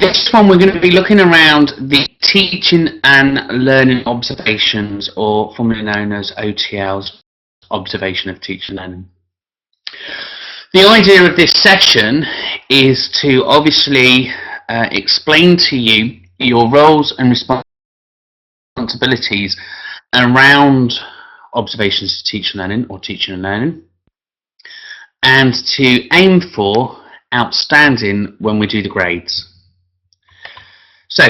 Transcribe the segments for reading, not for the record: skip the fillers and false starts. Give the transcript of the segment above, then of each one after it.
This one we're going to be looking around the teaching and learning observations, or formerly known as OTLs, observation of teaching and learning. The idea of this session is to obviously explain to you your roles and responsibilities around observations of teaching and learning, or teaching and learning, and to aim for outstanding when we do the grades. So,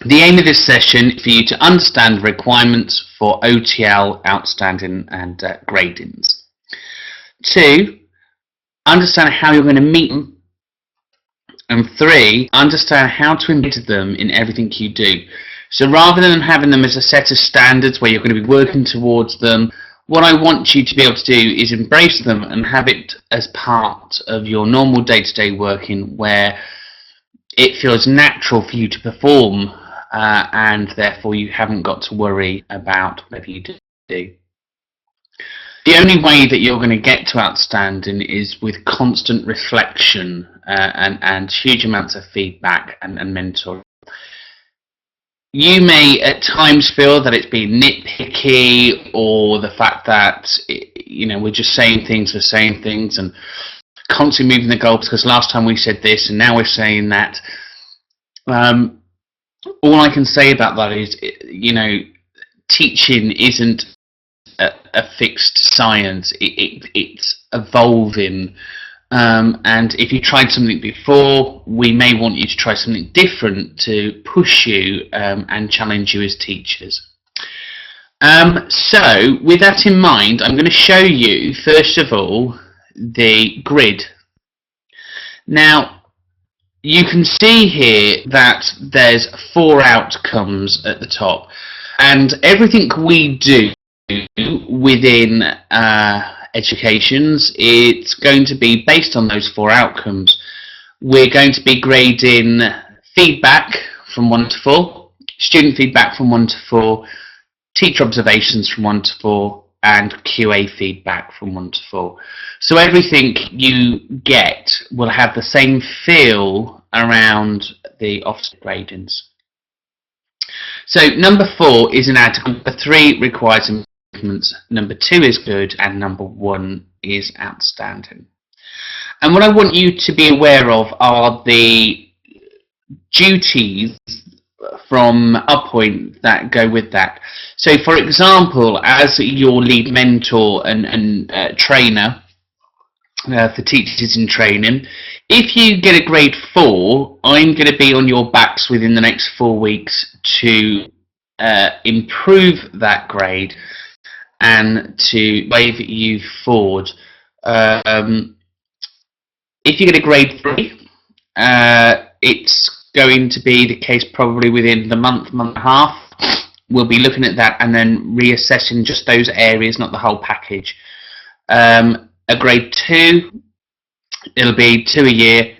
the aim of this session is for you to understand the requirements for OTL, outstanding, and gradings. 2, understand how you're going to meet them. And 3, understand how to embed them in everything you do. So rather than having them as a set of standards where you're going to be working towards them, what I want you to be able to do is embrace them and have it as part of your normal day-to-day working, where it feels natural for you to perform, and therefore you haven't got to worry about whether you do. The only way that you're going to get to outstanding is with constant reflection and huge amounts of feedback and mentoring. You may at times feel that it's being nitpicky, or the fact that we're just saying things for saying things and constantly moving the goalposts because last time we said this and now we're saying that. All I can say about that is, teaching isn't a fixed science. It's evolving. And if you tried something before, we may want you to try something different to push you and challenge you as teachers. So with that in mind, I'm going to show you, first of all, the grid. Now, you can see here that there's 4 outcomes at the top, and everything we do within educations, it's going to be based on those 4 outcomes. We're going to be grading feedback from 1 to 4, student feedback from 1 to 4, teacher observations from 1 to 4, and QA feedback from 1 to 4. So everything you get will have the same feel around the offset gradings. So number 4 is inadequate, number 3 requires improvements, number 2 is good, and number 1 is outstanding. And what I want you to be aware of are the duties from a point that go with that. So for example, as your lead mentor and trainer for teachers in training, if you get a grade 4, I'm going to be on your backs within the next 4 weeks to improve that grade and to wave you forward. If you get a grade 3, it's going to be the case probably within the month and a half. We'll be looking at that and then reassessing just those areas, not the whole package. A grade 2, it'll be 2 a year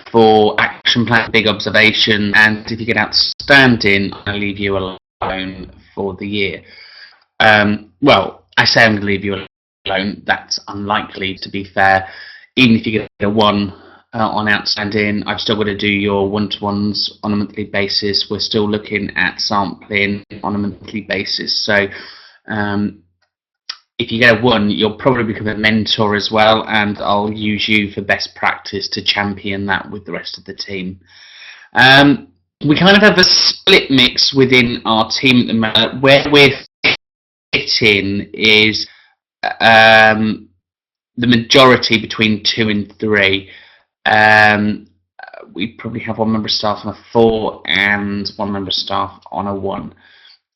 for action plan, big observation, and if you get outstanding, I'll leave you alone for the year. Well, I say I'm going to leave you alone. That's unlikely, to be fair. Even if you get a 1 on outstanding, I've still got to do your one-to-ones on a monthly basis. We're still looking at sampling on a monthly basis. So if you get a 1, you'll probably become a mentor as well, and I'll use you for best practice to champion that with the rest of the team. We kind of have a split mix within our team at the moment. Where we're fitting is the majority between 2 and 3. We probably have 1 member of staff on a 4 and 1 member of staff on a 1.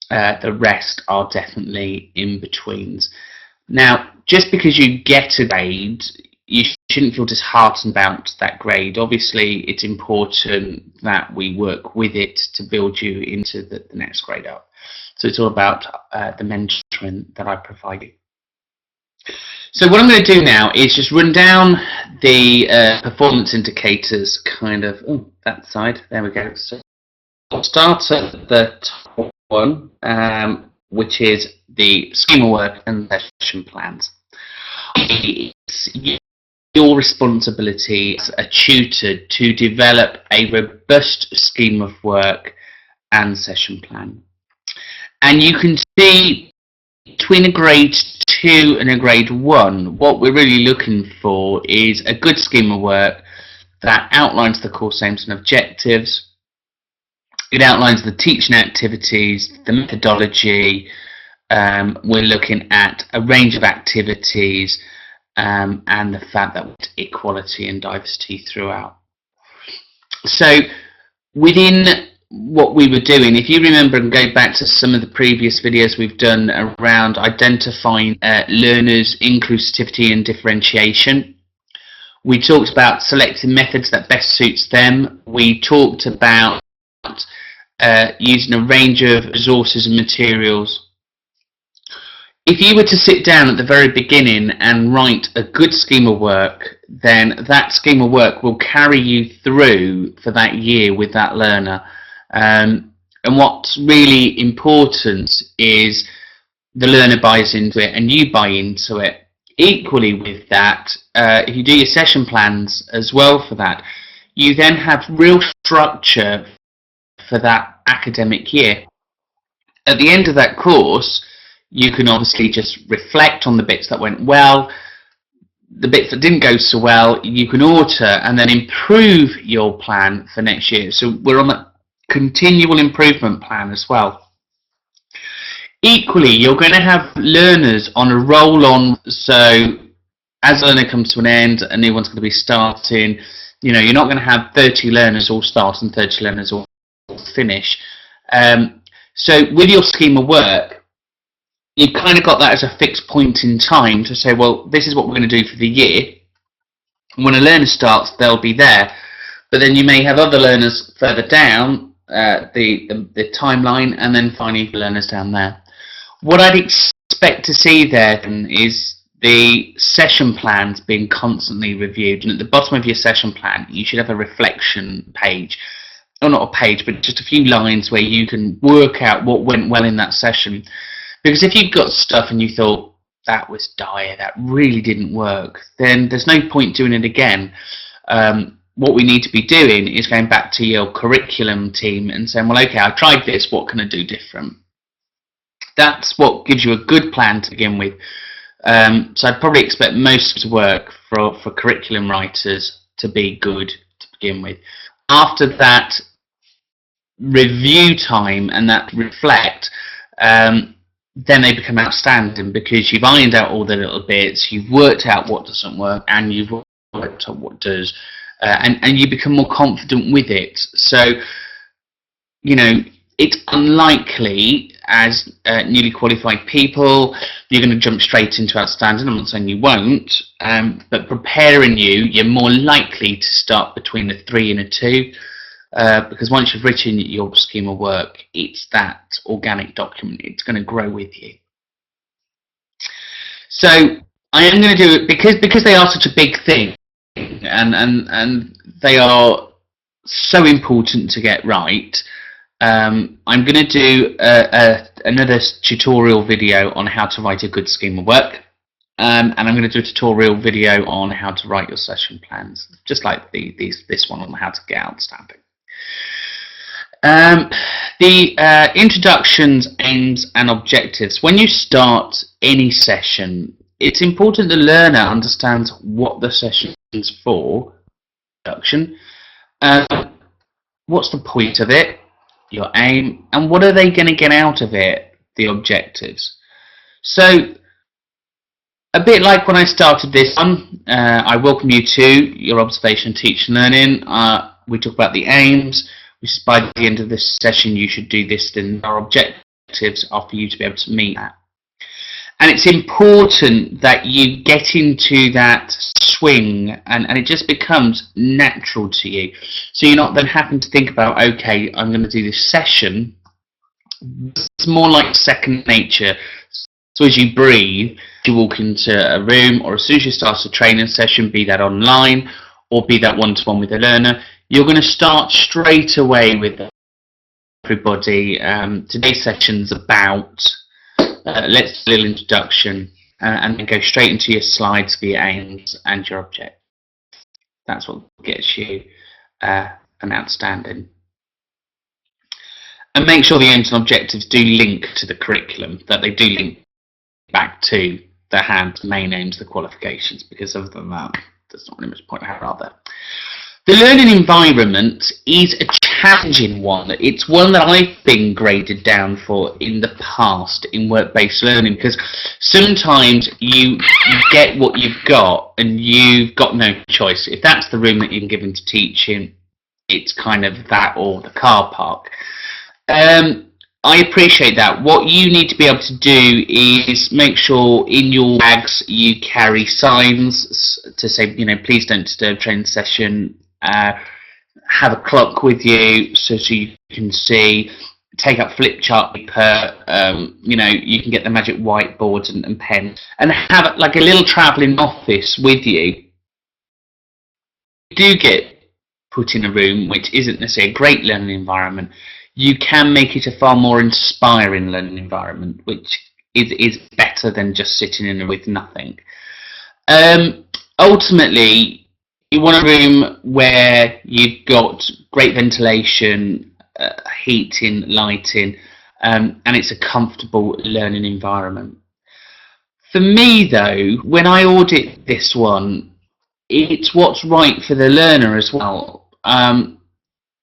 The rest are definitely in betweens. Now, just because you get a grade, you shouldn't feel disheartened about that grade. Obviously, it's important that we work with it to build you into the next grade up. So it's all about the mentoring that I provide you. So what I'm going to do now is just run down the performance indicators, kind of, that side, there we go. So I'll start at the top one, which is the schema work and session plans. It's your responsibility as a tutor to develop a robust scheme of work and session plan. And you can see between a grade 2 and a grade 1, what we're really looking for is a good scheme of work that outlines the course aims and objectives. It outlines the teaching activities, the methodology. We're looking at a range of activities and the fact that we're equality and diversity throughout. So within what we were doing, if you remember and go back to some of the previous videos we've done around identifying learners' inclusivity and differentiation, we talked about selecting methods that best suits them. We talked about using a range of resources and materials. If you were to sit down at the very beginning and write a good scheme of work, then that scheme of work will carry you through for that year with that learner. And what's really important is the learner buys into it and you buy into it. Equally with that, if you do your session plans as well for that, you then have real structure for that academic year. At the end of that course, you can obviously just reflect on the bits that went well, the bits that didn't go so well, you can alter and then improve your plan for next year. So we're on a continual improvement plan as well. Equally, you're going to have learners on a roll-on, so as a learner comes to an end, a new one's going to be starting. You know, you're not going to have 30 learners all start and 30 learners all finish. So with your scheme of work, you've kind of got that as a fixed point in time to say, well, this is what we're going to do for the year. And when a learner starts, they'll be there. But then you may have other learners further down the timeline, and then finally learners down there. What I'd expect to see there then is the session plans being constantly reviewed. And at the bottom of your session plan, you should have a reflection page. Or not a page, but just a few lines where you can work out what went well in that session. Because if you've got stuff and you thought, that was dire, that really didn't work, then there's no point doing it again. What we need to be doing is going back to your curriculum team and saying, well, okay, I tried this, what can I do different? That's what gives you a good plan to begin with. So I'd probably expect most work for curriculum writers to be good to begin with. After that review time and that reflect, then they become outstanding because you've ironed out all the little bits, you've worked out what doesn't work, and you've worked out what does, and you become more confident with it. So, you know, it's unlikely as newly qualified people you're going to jump straight into outstanding. I'm not saying you won't, but preparing you're more likely to start between a 3 and a 2. Because once you've written your scheme of work, it's that organic document. It's going to grow with you. So I am going to do it because they are such a big thing, and they are so important to get right. I'm going to do another tutorial video on how to write a good scheme of work. And I'm going to do a tutorial video on how to write your session plans, just like this one on how to get outstanding. The introductions, aims and objectives. When you start any session, it's important the learner understands what the session is for. Introduction. What's the point of it? Your aim. And what are they going to get out of it? The objectives. So, a bit like when I started this one, I welcome you to your observation, teach and learning. We talk about the aims, which is by the end of this session you should do this, then our objectives are for you to be able to meet that. And it's important that you get into that swing and it just becomes natural to you. So you're not then having to think about, okay, I'm going to do this session. It's more like second nature. So as you breathe, you walk into a room, or as soon as you start a training session, be that online or be that one-to-one with a learner, you're going to start straight away with everybody. Today's session's about, let's do a little introduction and then go straight into your slides for your aims and your objectives. That's what gets you an outstanding. And make sure the aims and objectives do link to the curriculum, that they do link back to the main aims, the qualifications, because other than that, there's not really much point out, are there? The learning environment is a challenging one. It's one that I've been graded down for in the past in work-based learning, because sometimes you get what you've got and you've got no choice. If that's the room that you're given to teach in, it's kind of that or the car park. I appreciate that. What you need to be able to do is make sure in your bags you carry signs to say, please don't disturb training session. Have a clock with you so you can see. Take up flip chart paper. You can get the magic whiteboards and pen, and have like a little travelling office with you. You do get put in a room which isn't necessarily a great learning environment. You can make it a far more inspiring learning environment, which is better than just sitting in with nothing. Ultimately, you want a room where you've got great ventilation, heating, lighting, and it's a comfortable learning environment. For me, though, when I audit this one, it's what's right for the learner as well.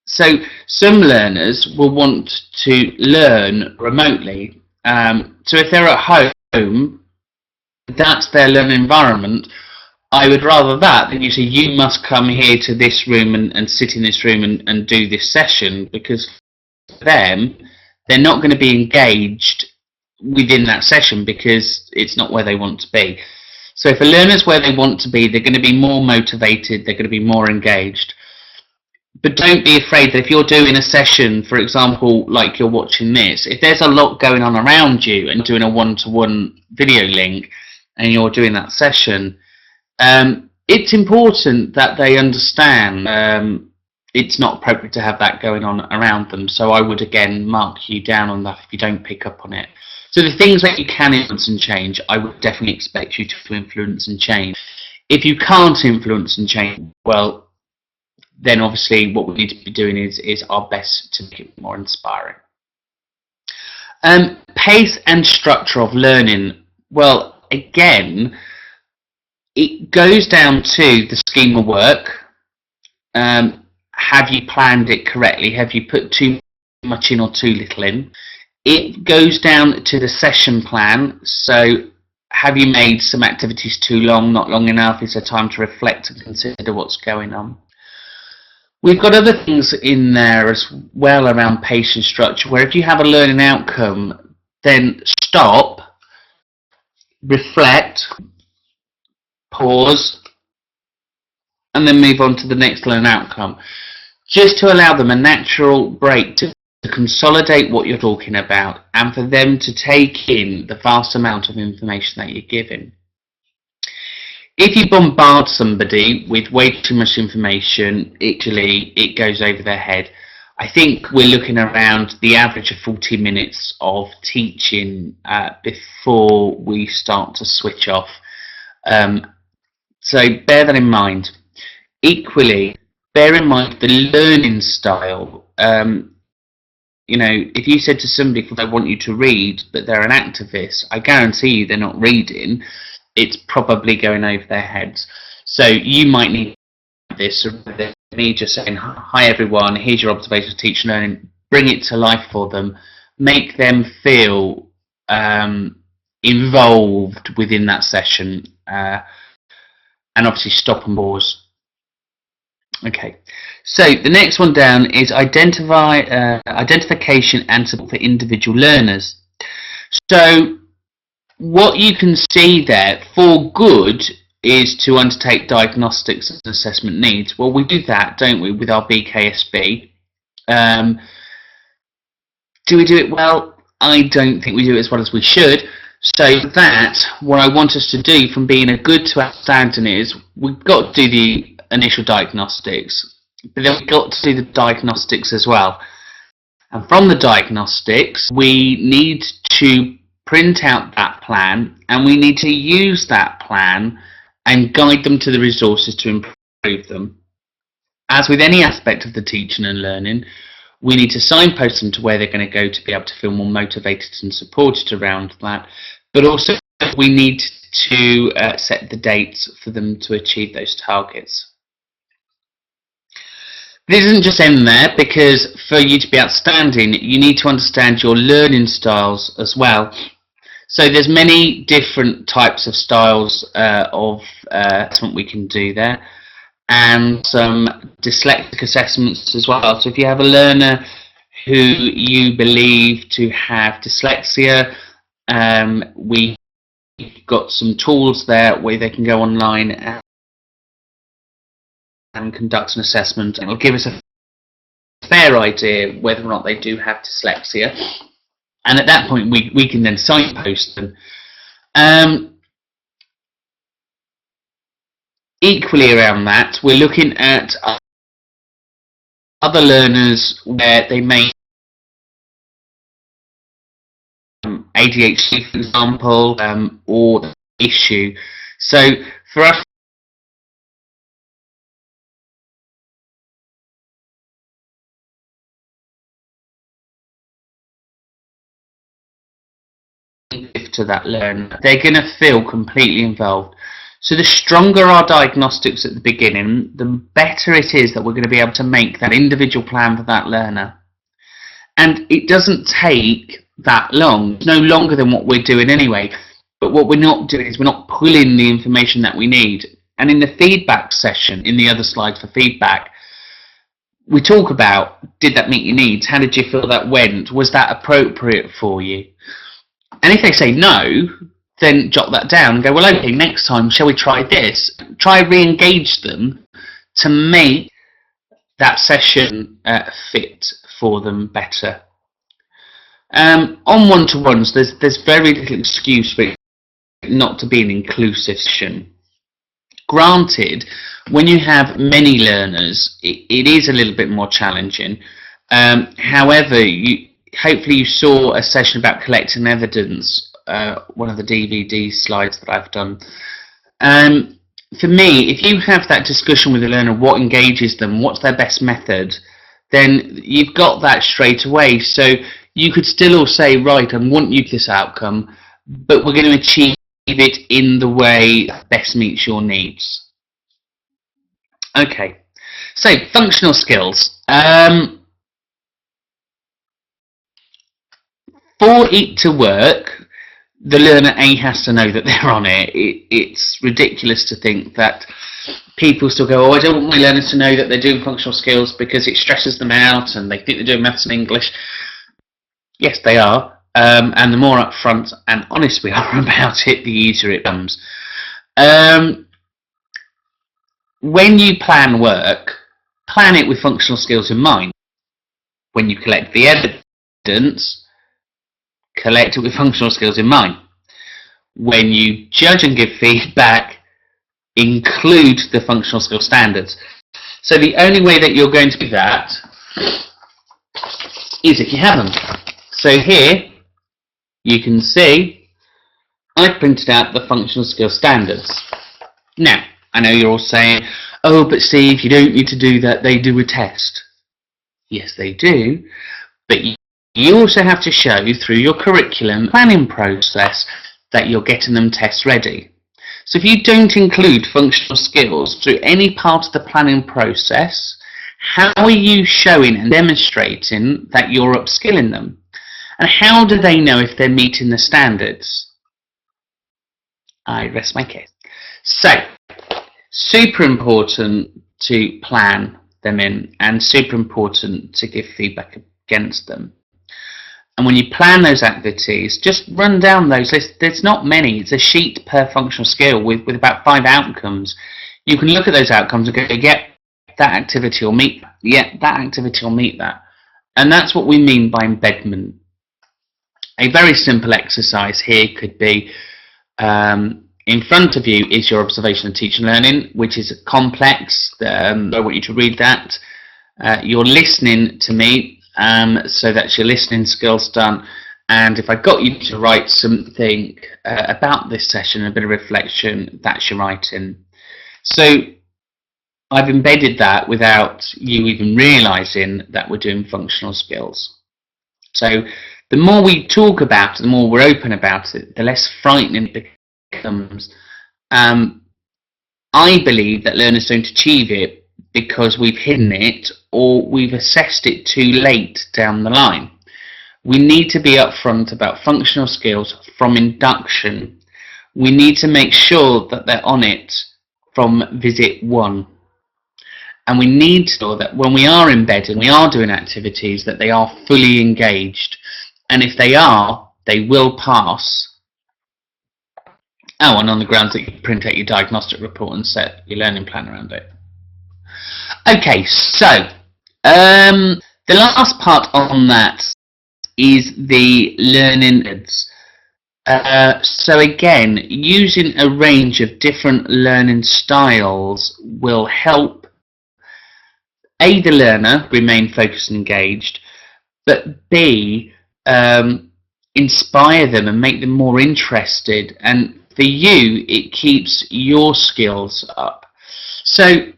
So some learners will want to learn remotely. So if they're at home, that's their learning environment. I would rather that than you say you must come here to this room and sit in this room and do this session, because for them, they're not going to be engaged within that session because it's not where they want to be. So if a learner's where they want to be, they're going to be more motivated, they're going to be more engaged. But don't be afraid that if you're doing a session, for example, like you're watching this, if there's a lot going on around you and doing a one-to-one video link and you're doing that session, it's important that they understand it's not appropriate to have that going on around them. So I would again mark you down on that if you don't pick up on it. So the things that you can influence and change, I would definitely expect you to influence and change. If you can't influence and change, well, then obviously what we need to be doing is our best to make it more inspiring. Pace and structure of learning. Well, again, it goes down to the scheme of work. Have you planned it correctly? Have you put too much in or too little in? It goes down to the session plan. So have you made some activities too long, not long enough? Is there time to reflect and consider what's going on? We've got other things in there as well around pace and structure, where if you have a learning outcome, then stop, reflect, pause, and then move on to the next learning outcome, just to allow them a natural break to consolidate what you're talking about and for them to take in the vast amount of information that you're giving. If you bombard somebody with way too much information, actually it goes over their head. I think we're looking around the average of 40 minutes of teaching before we start to switch off. So bear that in mind. Equally, bear in mind the learning style. If you said to somebody, I want you to read, but they're an activist, I guarantee you they're not reading. It's probably going over their heads. So you might need this, or me just saying, hi everyone, here's your observations, teach and learning, bring it to life for them, make them feel involved within that session, and obviously stop and pause. Okay, so the next one down is identification and support for individual learners. So what you can see there, for good, is to undertake diagnostics and assessment needs. Well, we do that, don't we, with our BKSB. Do we do it well? I don't think we do it as well as we should. So that, what I want us to do from being a good to outstanding is, we've got to do the initial diagnostics, but then we've got to do the diagnostics as well. And from the diagnostics, we need to print out that plan, and we need to use that plan and guide them to the resources to improve improve them. As with any aspect of the teaching and learning, we need to signpost them to where they're going to go to be able to feel more motivated and supported around that, but also we need to set the dates for them to achieve those targets. This doesn't just end there, because for you to be outstanding, you need to understand your learning styles as well. So there's many different types of styles of assessment we can do there, and some dyslexic assessments as well. So if you have a learner who you believe to have dyslexia, we've got some tools there where they can go online and conduct an assessment, and it'll give us a fair idea whether or not they do have dyslexia, and at that point we can then signpost them. Equally around that, we're looking at other learners where they may ADHD, for example, or the issue. So for us, to that learner, they're going to feel completely involved. So the stronger our diagnostics at the beginning, the better it is that we're going to be able to make that individual plan for that learner. And it doesn't take that long. It's no longer than what we're doing anyway. But what we're not doing is we're not pulling the information that we need. And in the feedback session, in the other slide for feedback, we talk about, did that meet your needs? How did you feel that went? Was that appropriate for you? And if they say no, then jot that down and go, well, okay, next time, shall we try this? Try re-engage them to make that session fit for them better. On one-to-ones, there's very little excuse for it not to be an inclusive session. Granted, when you have many learners, it is a little bit more challenging. However, hopefully you saw a session about collecting evidence, one of the DVD slides that I've done. For me, if you have that discussion with the learner, what engages them, what's their best method, then you've got that straight away. So you could still all say, right, I want you to this outcome, but we're going to achieve it in the way that best meets your needs. Okay, so functional skills. For it to work, the learner has to know that they're on it. It's ridiculous to think that people still go, oh, I don't want my learners to know that they're doing functional skills because it stresses them out and they think they're doing maths and English. Yes, they are. And the more upfront and honest we are about it, the easier it becomes. When you plan work, plan it with functional skills in mind. When you collect the evidence, collect it with functional skills in mind. When you judge and give feedback, include the functional skill standards. So the only way that you're going to do that is if you have them. So here you can see I've printed out the functional skill standards. Now, I know you're all saying, oh, but Steve, you don't need to do that, they do a test. Yes, they do, but you also have to show through your curriculum planning process that you're getting them test ready. So if you don't include functional skills through any part of the planning process, how are you showing and demonstrating that you're upskilling them? And how do they know if they're meeting the standards? I rest my case. So, super important to plan them in and super important to give feedback against them. And when you plan those activities, just run down those lists. There's not many. It's a sheet per functional skill with about 5 outcomes. You can look at those outcomes and go, yeah, that activity will meet that. Yeah, that activity will meet that. And that's what we mean by embedment. A very simple exercise here could be, in front of you is your observation of teaching and learning, which is complex. I want you to read that. You're listening to me. So that's your listening skills done, and if I got you to write something about this session, a bit of reflection, that's your writing. So I've embedded that without you even realising that we're doing functional skills. So the more we talk about it, the more we're open about it, the less frightening it becomes. I believe that learners don't achieve it because we've hidden it or we've assessed it too late down the line. We need to be upfront about functional skills from induction. We need to make sure that they're on it from visit 1. And we need to know that when we are embedded, we are doing activities, that they are fully engaged. And if they are, they will pass. Oh, and on the grounds that you print out your diagnostic report and set your learning plan around it. Okay, so the last part on that is the learning methods. So again, using a range of different learning styles will help A, the learner remain focused and engaged, but B, inspire them and make them more interested, and for you it keeps your skills up. So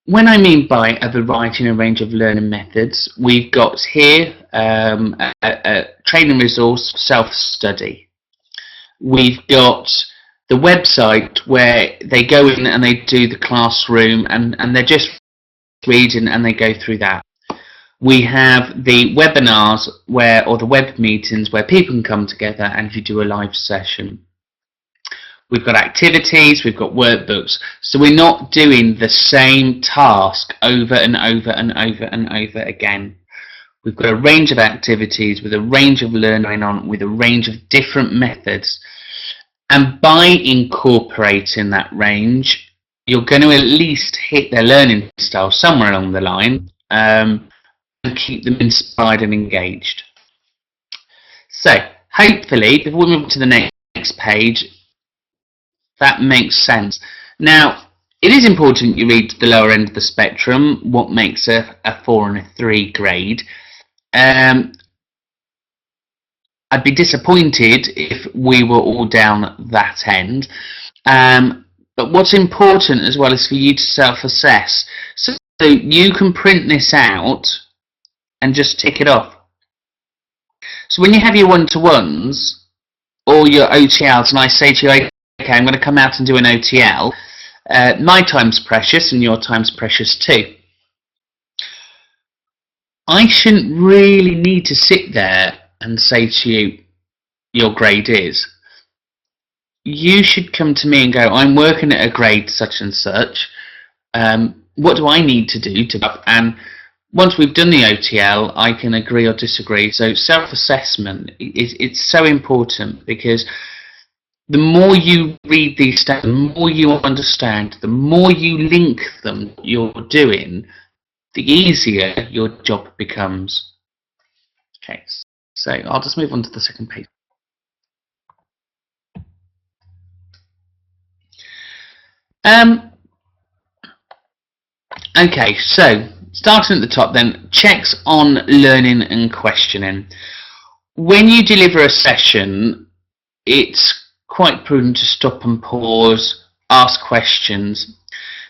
when I mean by a variety and a range of learning methods, we've got here a training resource, self-study. We've got the website where they go in and they do the classroom and they're just reading and they go through that. We have the webinars or the web meetings where people can come together and you do a live session. We've got activities, we've got workbooks, so we're not doing the same task over and over and over and over again. We've got a range of activities with a range of learning on, with a range of different methods, and by incorporating that range, you're going to at least hit their learning style somewhere along the line and keep them inspired and engaged. So hopefully, before we move to the next page, that makes sense. Now, it is important you read the lower end of the spectrum, what makes a 4 and a 3 grade. I'd be disappointed if we were all down that end. But what's important as well is for you to self-assess. So you can print this out and just tick it off. So when you have your one-to-ones or your OTLs and I say to you, okay, I'm going to come out and do an OTL, my time's precious and your time's precious too. I shouldn't really need to sit there and say to you, your grade is. You should come to me and go, I'm working at a grade such and such. What do I need to do to? And once we've done the OTL, I can agree or disagree. So self-assessment it's so important, because the more you read these stats, the more you understand, the more you link them you're doing, the easier your job becomes. Okay, so I'll just move on to the second page. Okay, so starting at the top then, checks on learning and questioning. When you deliver a session, it's quite prudent to stop and pause, ask questions.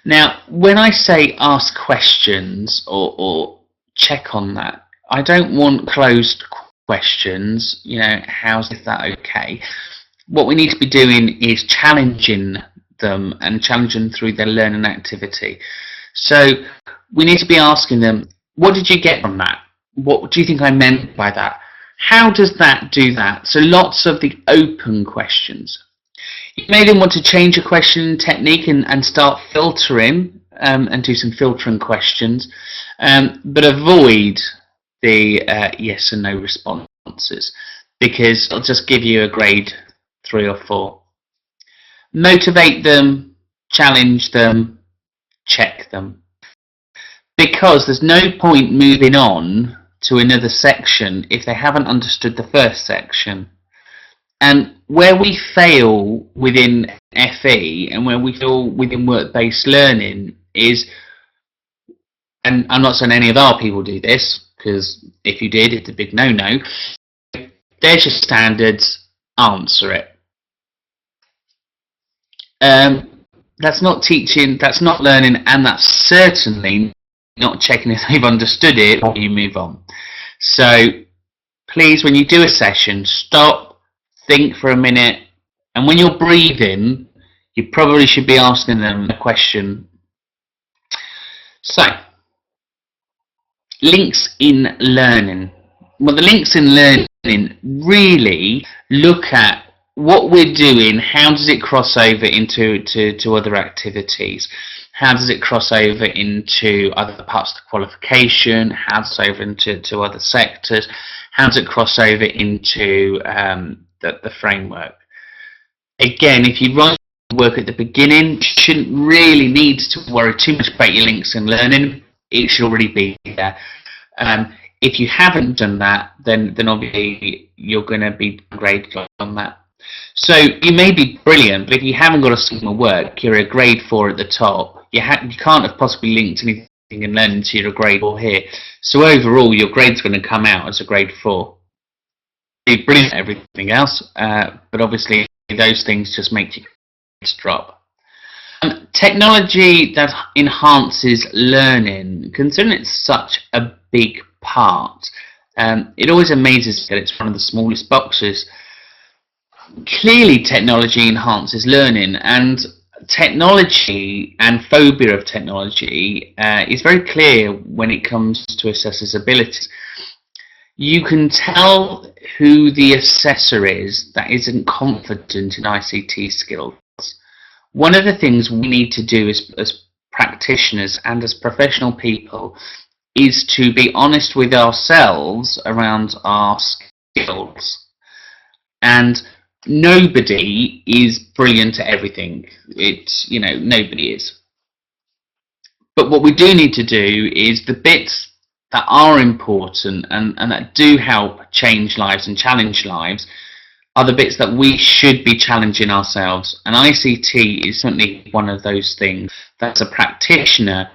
Now, when I say ask questions or check on that, I don't want closed questions, you know, how's that okay? What we need to be doing is challenging them and challenging through their learning activity. So we need to be asking them, what did you get from that? What do you think I meant by that? How does that do that? So lots of the open questions. You may then want to change your question technique and start filtering and do some filtering questions, but avoid the yes and no responses, because it'll just give you a grade 3 or 4. Motivate them, challenge them, check them, because there's no point moving on to another section if they haven't understood the first section. And where we fail within FE and where we fail within work-based learning is, and I'm not saying any of our people do this, because if you did, it's a big no-no, there's your standards, answer it. that's not teaching, that's not learning, and that's certainly not checking if they've understood it before you move on. So please, when you do a session, stop, think for a minute, and when you're breathing, you probably should be asking them a question. So, links in learning. Well, the links in learning really look at what we're doing, how does it cross over into other activities? How does it cross over into other parts of the qualification? How does it over into other sectors? How does it cross over into the framework? Again, if you write work at the beginning, you shouldn't really need to worry too much about your links in learning. It should already be there. If you haven't done that, then obviously you're going to be graded on that. So you may be brilliant, but if you haven't got a scheme of work, you're a grade 4 at the top. You can't have possibly linked anything in learning to your grade 4 here. So overall, your grade's going to come out as a grade 4. You're brilliant at everything else, but obviously those things just make your grades drop. Technology that enhances learning, considering it's such a big part, it always amazes me that it's one of the smallest boxes. Clearly technology enhances learning, and technology and phobia of technology is very clear when it comes to assessors' abilities. You can tell who the assessor is that isn't confident in ICT skills. One of the things we need to do as practitioners and as professional people is to be honest with ourselves around our skills. And nobody is brilliant at everything. Nobody is. But what we do need to do is the bits that are important and that do help change lives and challenge lives are the bits that we should be challenging ourselves. And ICT is certainly one of those things. As a practitioner,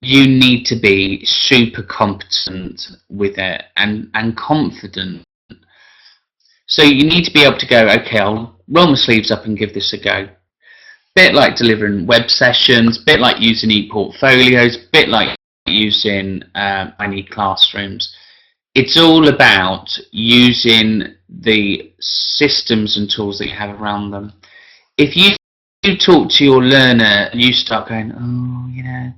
you need to be super competent with it and confident. So you need to be able to go, okay, I'll roll my sleeves up and give this a go. Bit like delivering web sessions, bit like using e-portfolios, bit like using many classrooms. It's all about using the systems and tools that you have around them. If you talk to your learner and you start going, oh,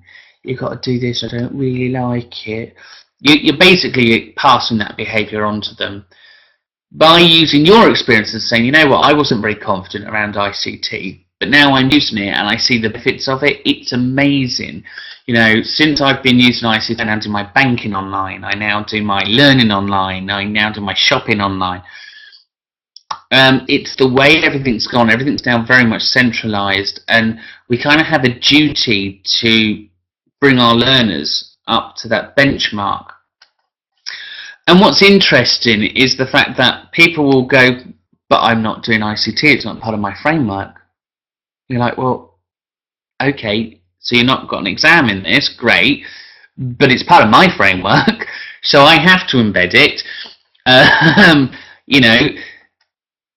you've got to do this, I don't really like it, you're basically passing that behaviour on to them. By using your experience and saying, you know what, I wasn't very confident around ICT, but now I'm using it and I see the benefits of it, it's amazing. Since I've been using ICT, I now do my banking online, I now do my learning online, I now do my shopping online. It's the way everything's gone, everything's now very much centralised, and we kind of have a duty to bring our learners up to that benchmark. And what's interesting is the fact that people will go, but I'm not doing ICT, it's not part of my framework. You're like, well, okay, so you've not got an exam in this, great, but it's part of my framework, so I have to embed it.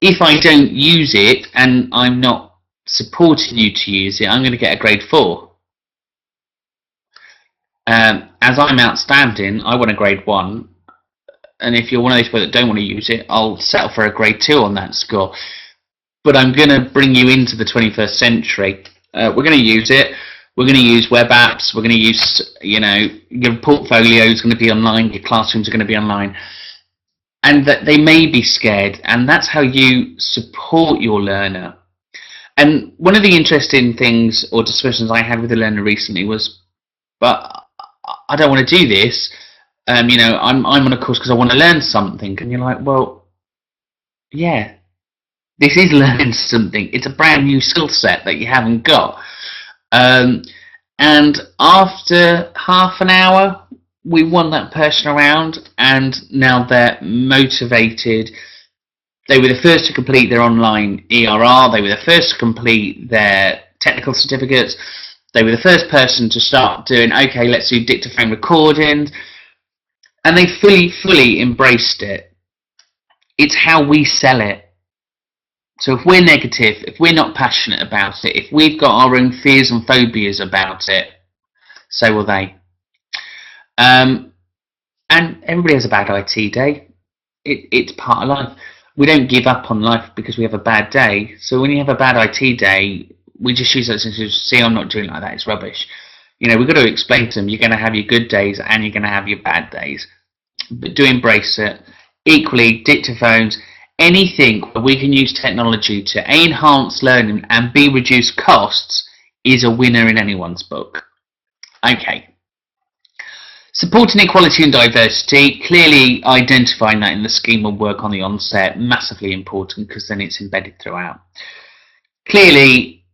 If I don't use it and I'm not supporting you to use it, I'm going to get a grade 4. As I'm outstanding, I want a grade 1. And if you're one of those people that don't want to use it, I'll settle for a grade 2 on that score. But I'm going to bring you into the 21st century. We're going to use it. We're going to use web apps. We're going to use, your portfolio is going to be online. Your classrooms are going to be online. And that they may be scared. And that's how you support your learner. And one of the interesting things or discussions I had with a learner recently was, but I don't want to do this. I'm on a course because I want to learn something. And you're like, well, yeah, this is learning something. It's a brand new skill set that you haven't got. And after half an hour, we won that person around, and now they're motivated. They were the first to complete their online ERR. They were the first to complete their technical certificates. They were the first person to start doing, okay, let's do dictaphone recordings. And they fully embraced it. It's how we sell it. So if we're negative, if we're not passionate about it, if we've got our own fears and phobias about it, so will they. And everybody has a bad IT day. It's part of life. We don't give up on life because we have a bad day. So when you have a bad IT day, we just use that as see, I'm not doing like that. It's rubbish. We've got to explain to them, you're going to have your good days and you're going to have your bad days. But do embrace it. Equally, dictaphones, anything where we can use technology to A, enhance learning, and B, reduce costs is a winner in anyone's book. Okay. Supporting equality and diversity, clearly identifying that in the scheme of work on the onset, massively important because then it's embedded throughout. Clearly,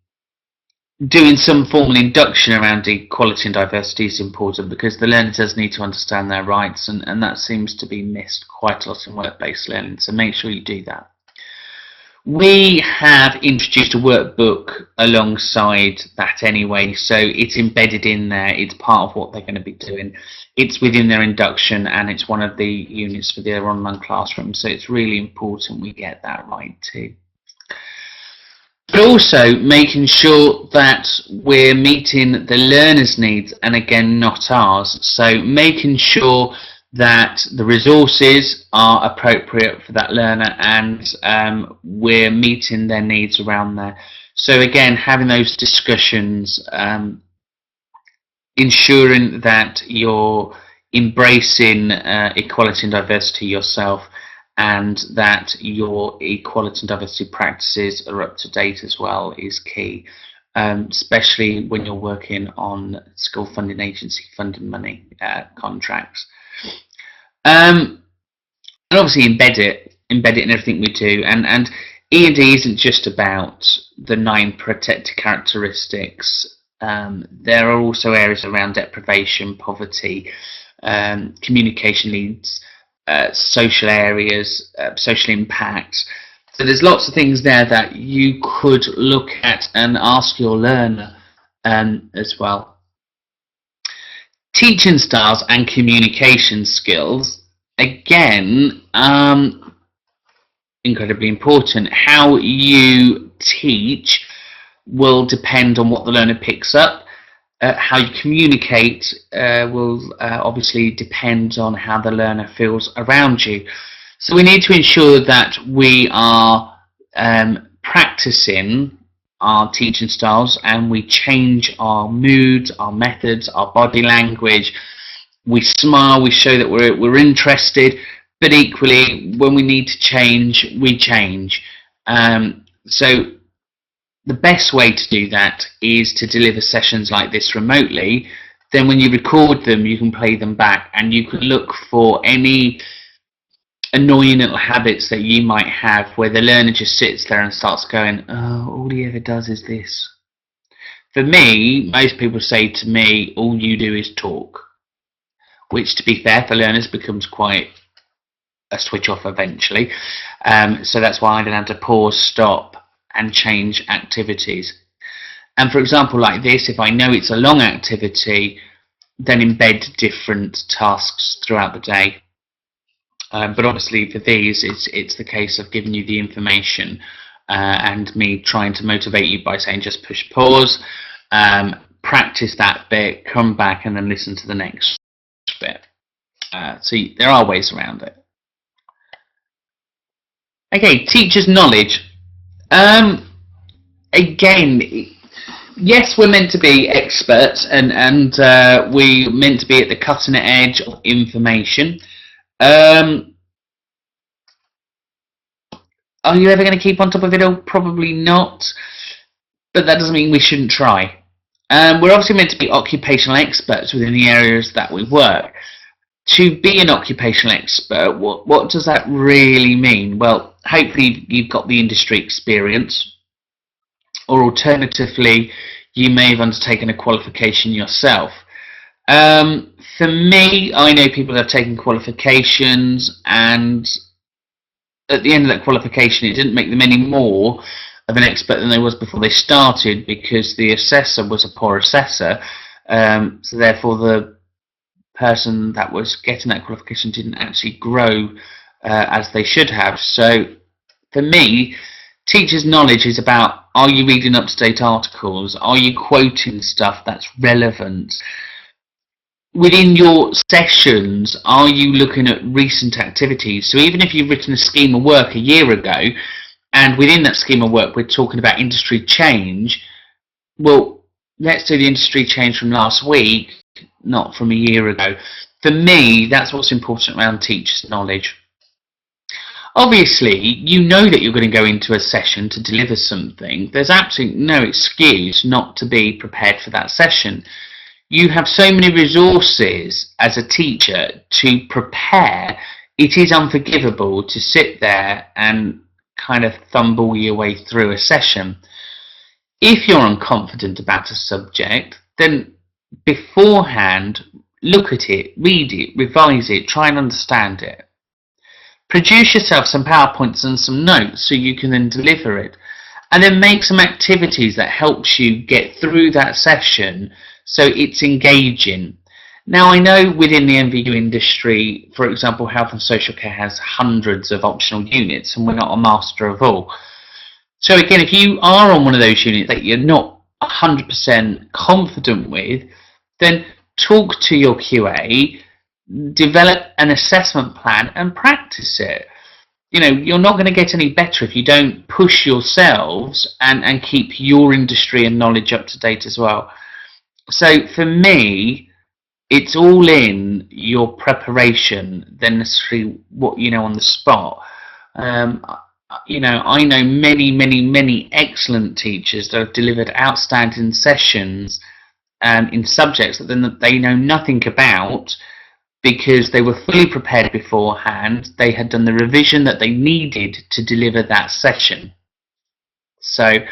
doing some formal induction around equality and diversity is important because the learner does need to understand their rights, and that seems to be missed quite a lot in work-based learning, so make sure you do that. We have introduced a workbook alongside that anyway, so it's embedded in there, it's part of what they're going to be doing. It's within their induction and it's one of the units for their online classroom, so it's really important we get that right too. But also making sure that we're meeting the learner's needs and again not ours. So making sure that the resources are appropriate for that learner and we're meeting their needs around there. So again, having those discussions, ensuring that you're embracing equality and diversity yourself, and that your equality and diversity practices are up to date as well is key, especially when you're working on school funding agency funding money contracts. And obviously embed it in everything we do. And E&D isn't just about the 9 protected characteristics. There are also areas around deprivation, poverty, communication needs, social areas, social impact. So there's lots of things there that you could look at and ask your learner as well. Teaching styles and communication skills, again, incredibly important. How you teach will depend on what the learner picks up. How you communicate will obviously depend on how the learner feels around you. So we need to ensure that we are practicing our teaching styles and we change our moods, our methods, our body language. We smile, we show that we're interested, but equally when we need to change, we change. So the best way to do that is to deliver sessions like this remotely. Then when you record them, you can play them back and you can look for any annoying little habits that you might have where the learner just sits there and starts going, oh, all he ever does is this. For me, most people say to me, all you do is talk, which to be fair for learners becomes quite a switch off eventually. So that's why I then have to pause, stop, and change activities. And for example, like this, if I know it's a long activity, then embed different tasks throughout the day. But obviously for these, it's the case of giving you the information and me trying to motivate you by saying just push pause, practice that bit, come back and then listen to the next bit. So there are ways around it. Okay, teacher's knowledge. Again, yes, we're meant to be experts and we're meant to be at the cutting edge of information. Are you ever going to keep on top of it all? Probably not, but that doesn't mean we shouldn't try. We're obviously meant to be occupational experts within the areas that we work. To be an occupational expert, what does that really mean? Well, hopefully you've got the industry experience, or alternatively, you may have undertaken a qualification yourself. For me, I know people that have taken qualifications, and at the end of that qualification, it didn't make them any more of an expert than they was before they started, because the assessor was a poor assessor. So therefore, the person that was getting that qualification didn't actually grow as they should have. So for me, Teachers' knowledge is about, are you reading up-to-date articles? Are you quoting stuff that's relevant? Within your sessions, are you looking at recent activities? So even if you've written a scheme of work a year ago, and within that scheme of work we're talking about industry change, well, let's do the industry change from last week, not from a year ago. For me, that's what's important around teachers' knowledge. Obviously, you know that you're going to go into a session to deliver something. There's absolutely no excuse not to be prepared for that session. You have so many resources as a teacher to prepare. It is unforgivable to sit there and kind of fumble your way through a session. If you're unconfident about a subject, then beforehand, look at it, read it, revise it, try and understand it. Produce yourself some PowerPoints and some notes so you can then deliver it. And then make some activities that helps you get through that session so it's engaging. Now, I know within the MVU industry, for example, health and social care has hundreds of optional units, and we're not a master of all. So again, if you are on one of those units that you're not 100% confident with, then talk to your QA, develop an assessment plan and practice it. You know, you're not going to get any better if you don't push yourselves and keep your industry and knowledge up to date as well. So for me, it's all in your preparation than necessarily what you know on the spot. You know, I know many excellent teachers that have delivered outstanding sessions in subjects that they know nothing about, because they were fully prepared beforehand. They had done the revision that they needed to deliver that session. So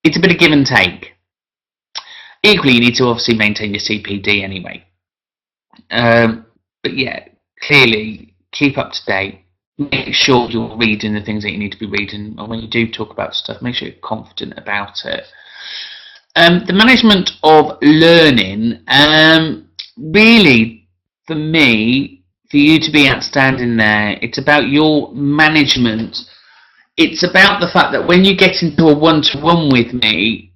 it's a bit of give and take. Equally, you need to obviously maintain your CPD anyway. But yeah, clearly keep up to date. Make sure you're reading the things that you need to be reading, and when you do talk about stuff, make sure you're confident about it. The management of learning, really, for me, for you to be outstanding there, it's about your management. It's about the fact that when you get into a one-to-one with me,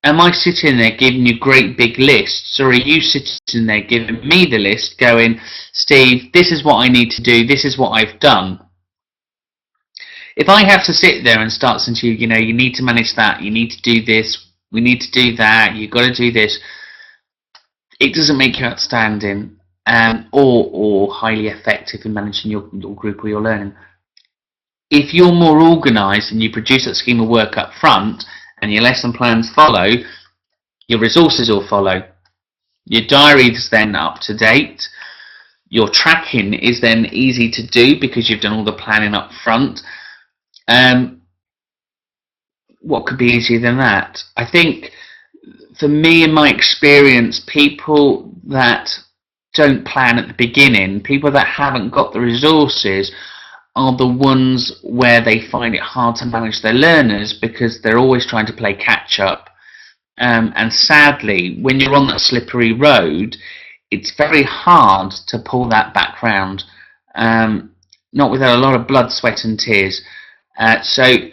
am I sitting there giving you great big lists, or are you sitting there giving me the list going, Steve, this is what I need to do, this is what I've done? If I have to sit there and start saying to you, you know, you need to manage that, you need to do this, we need to do that, you've got to do this, it doesn't make you outstanding or highly effective in managing your group or your learning. If you're more organised and you produce that scheme of work up front and your lesson plans follow, your resources will follow. Your diary is then up to date. Your tracking is then easy to do because you've done all the planning up front. What could be easier than that? I think for me, in my experience, people that don't plan at the beginning, people that haven't got the resources, are the ones where they find it hard to manage their learners because they're always trying to play catch up. And sadly, when you're on that slippery road, it's very hard to pull that back round, not without a lot of blood, sweat and tears. So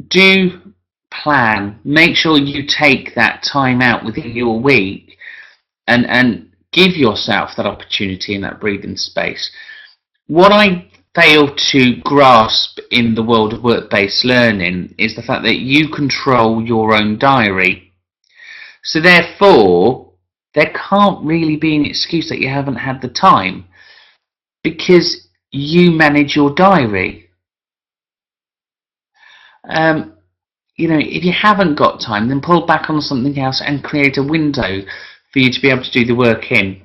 do plan. Make sure you take that time out within your week and give yourself that opportunity and that breathing space. What I fail to grasp in the world of work-based learning is the fact that you control your own diary. So therefore, there can't really be an excuse that you haven't had the time, because you manage your diary. You know, if you haven't got time, then pull back on something else and create a window for you to be able to do the work in.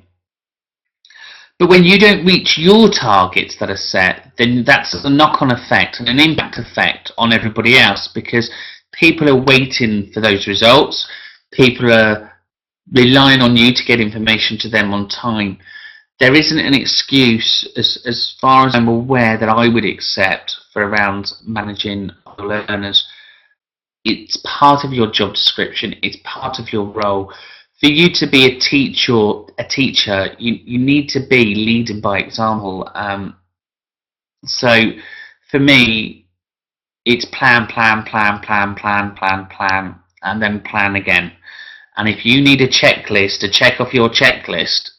But when you don't reach your targets that are set, then that's a knock-on effect and an impact effect on everybody else, because people are waiting for those results. People are relying on you to get information to them on time. There isn't an excuse, as far as I'm aware, that I would accept for around managing learners. It's part of your job description. It's part of your role. For you to be a teacher, you need to be leading by example. So for me, it's plan, plan, plan, plan, plan, plan, plan, and then plan again. And if you need a checklist to check off your checklist,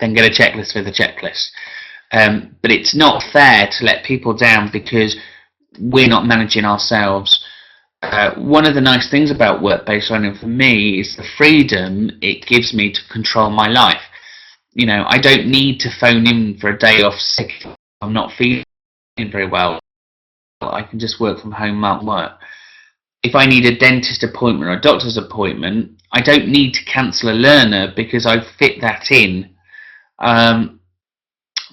then get a checklist with a checklist. But it's not fair to let people down because we're not managing ourselves. One of the nice things about work-based learning for me is the freedom it gives me to control my life. You know, I don't need to phone in for a day off sick if I'm not feeling very well. I can just work from home and work. If I need a dentist appointment or a doctor's appointment, I don't need to cancel a learner because I fit that in.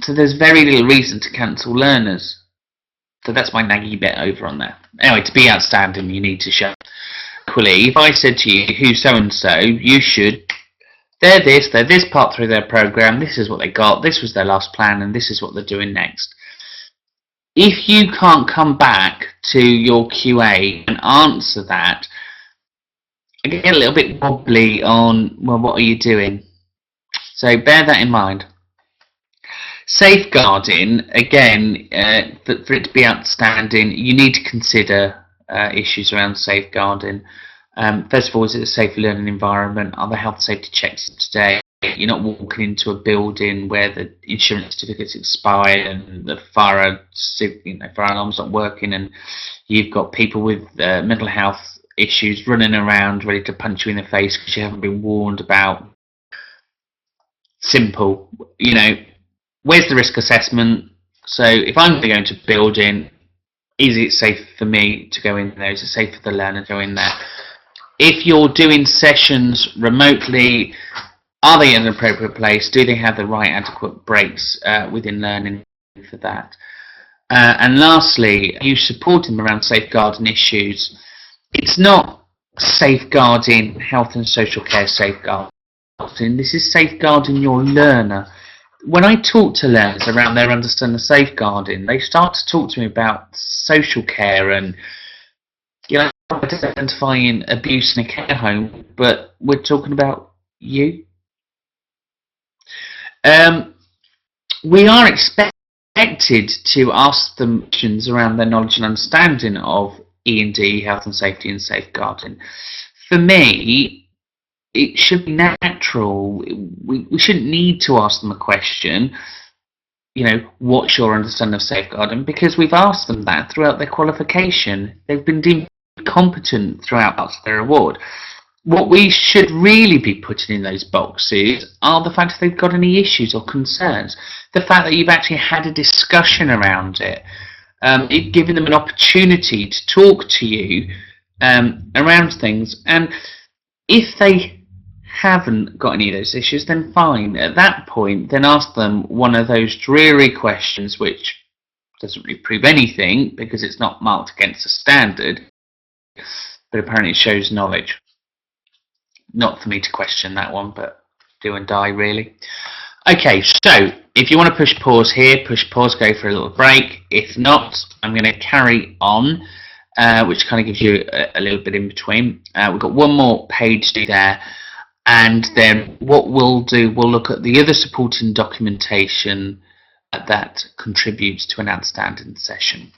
So there's very little reason to cancel learners. So that's my naggy bit over on there. Anyway, to be outstanding, you need to show. Equally, if I said to you, who's so-and-so, you should, they're this part through their program, this is what they got, this was their last plan, and this is what they're doing next. If you can't come back to your QA and answer that, I get a little bit wobbly on, well, what are you doing? So bear that in mind. Safeguarding, again, for it to be outstanding, you need to consider issues around safeguarding. First of all, is it a safe learning environment? Are there health and safety checks today? You're not walking into a building where the insurance certificate's expired and the fire alarm's not working, and you've got people with mental health issues running around ready to punch you in the face because you haven't been warned about. Simple, you know. Where's the risk assessment? So if I'm going to go into a building, is it safe for me to go in there? Is it safe for the learner to go in there? If you're doing sessions remotely, are they in an appropriate place? Do they have the right adequate breaks within learning for that? And lastly, are you supporting them around safeguarding issues? It's not safeguarding health and social care safeguarding. This is safeguarding your learner. When I talk to learners around their understanding of safeguarding, they start to talk to me about social care and, you know, identifying abuse in a care home, but we're talking about you. We are expected to ask them questions around their knowledge and understanding of E&D, health and safety and safeguarding. For me, it should be natural. We shouldn't need to ask them a question, you know, what's your understanding of safeguarding? Because we've asked them that throughout their qualification. They've been deemed competent throughout their award. What we should really be putting in those boxes are the fact that they've got any issues or concerns. The fact that you've actually had a discussion around it, giving them an opportunity to talk to you around things. And if they haven't got any of those issues, then fine. At that point, then ask them one of those dreary questions which doesn't really prove anything because it's not marked against a standard, but apparently it shows knowledge. Not for me to question that one, but do and die really. Okay, so if you want to push pause here, push pause, go for a little break. If not, I'm going to carry on, which kind of gives you a little bit in between. We've got one more page to do there. And then what we'll do, we'll look at the other supporting documentation that contributes to an outstanding session.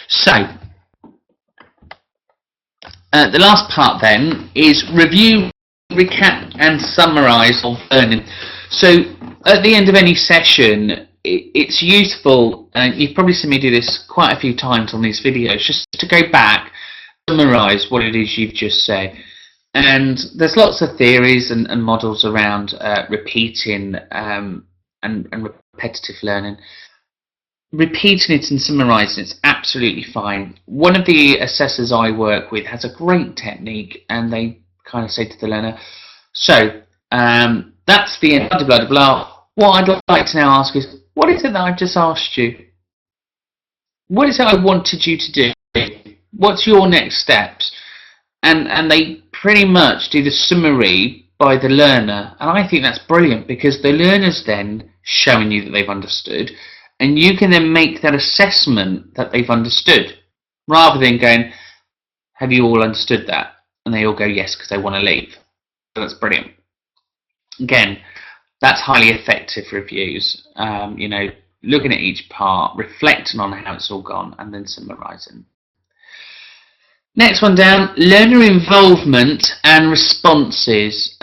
So, the last part then is review, recap and summarise of learning. So at the end of any session, it's useful, and you've probably seen me do this quite a few times on these videos, just to go back, summarise what it is you've just said. And there's lots of theories and models around repeating and repetitive learning. Repeating it and summarising it's absolutely fine. One of the assessors I work with has a great technique, and they kind of say to the learner, so that's the end, blah, blah, blah. What I'd like to now ask is, what is it that I've just asked you? What is it I wanted you to do? What's your next steps? And they pretty much do the summary by the learner. And I think that's brilliant because the learner's then showing you that they've understood, and you can then make that assessment that they've understood, rather than going, have you all understood that? And they all go yes because they want to leave. So that's brilliant. Again, that's highly effective reviews. Looking at each part, reflecting on how it's all gone, and then summarising. Next one down, learner involvement and responses.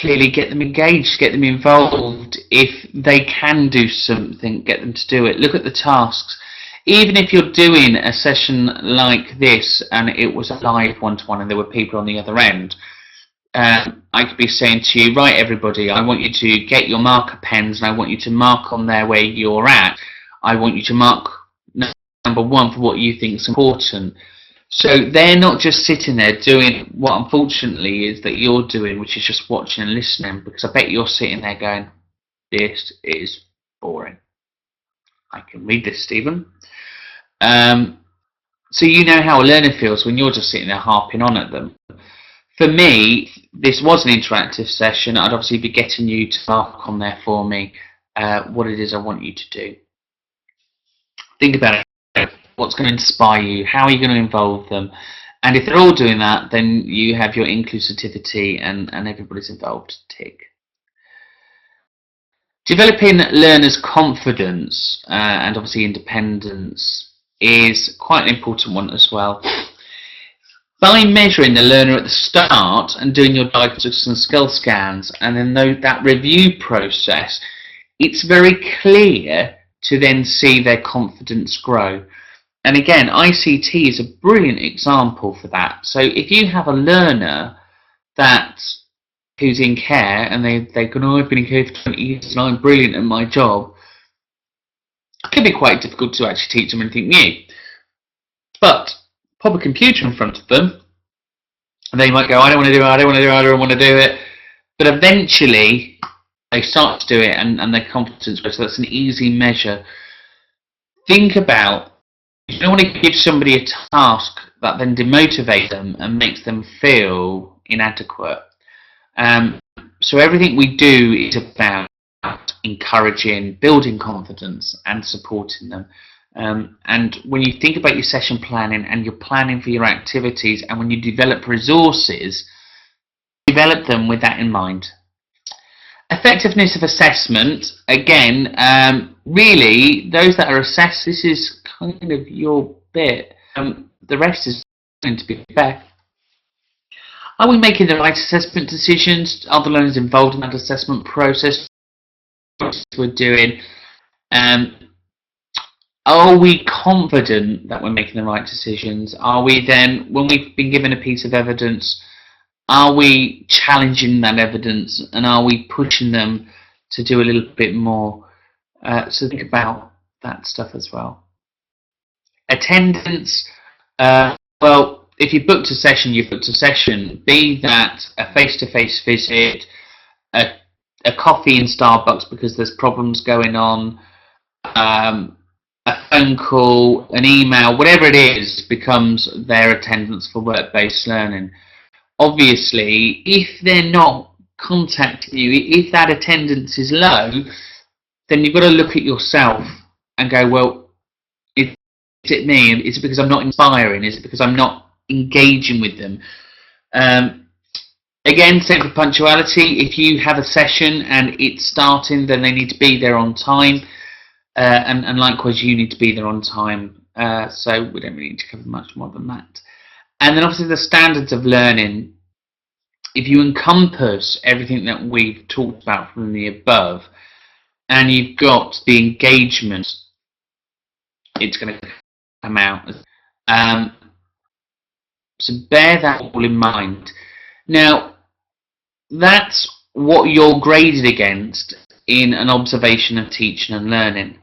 Clearly get them engaged, get them involved. If they can do something, get them to do it. Look at the tasks. Even if you're doing a session like this and it was a live one-to-one and there were people on the other end, I could be saying to you, right everybody, I want you to get your marker pens and I want you to mark on there where you're at. I want you to mark number 1 for what you think is important. So they're not just sitting there doing what unfortunately is that you're doing, which is just watching and listening, because I bet you're sitting there going, this is boring. I can read this, Stephen. So you know how a learner feels when you're just sitting there harping on at them. For me, this was an interactive session. I'd obviously be getting you to mark on there for me what it is I want you to do. Think about it. What's going to inspire you? How are you going to involve them? And if they're all doing that, then you have your inclusivity and everybody's involved. Tick. Developing learners' confidence and obviously independence is quite an important one as well. By measuring the learner at the start and doing your diagnostics and skill scans, and then that review process, it's very clear to then see their confidence grow. And again, ICT is a brilliant example for that. So if you have a learner who's in care and they go, oh, I've been in care for 20 years and I'm brilliant at my job, it can be quite difficult to actually teach them anything new. But pop a computer in front of them and they might go, I don't want to do it, I don't want to do it, I don't want to do it. But eventually they start to do it and their confidence grows. So that's an easy measure. Think about, you don't want to give somebody a task that then demotivates them and makes them feel inadequate. So everything we do is about encouraging, building confidence and supporting them. And when you think about your session planning and you're planning for your activities, and when you develop resources, develop them with that in mind. Effectiveness of assessment, again, really, those that are assessed, this is kind of your bit. The rest is going to be fair. Are we making the right assessment decisions? Are the learners involved in that assessment process? What we're doing? Are we confident that we're making the right decisions? Are we then, when we've been given a piece of evidence, are we challenging that evidence and are we pushing them to do a little bit more? So think about that stuff as well. Attendance, well, if you booked a session, you booked a session. Be that a face-to-face visit, a coffee in Starbucks because there's problems going on, a phone call, an email, whatever it is, becomes their attendance for work-based learning. Obviously, if they're not contacting you, if that attendance is low, then you've got to look at yourself and go, well, is it me? Is it because I'm not inspiring? Is it because I'm not engaging with them? Again, same for punctuality. If you have a session and it's starting, then they need to be there on time. And likewise, you need to be there on time. So we don't really need to cover much more than that. And then obviously the standards of learning. If you encompass everything that we've talked about from the above, and you've got the engagement, it's going to come out. So bear that all in mind. Now, that's what you're graded against in an observation of teaching and learning.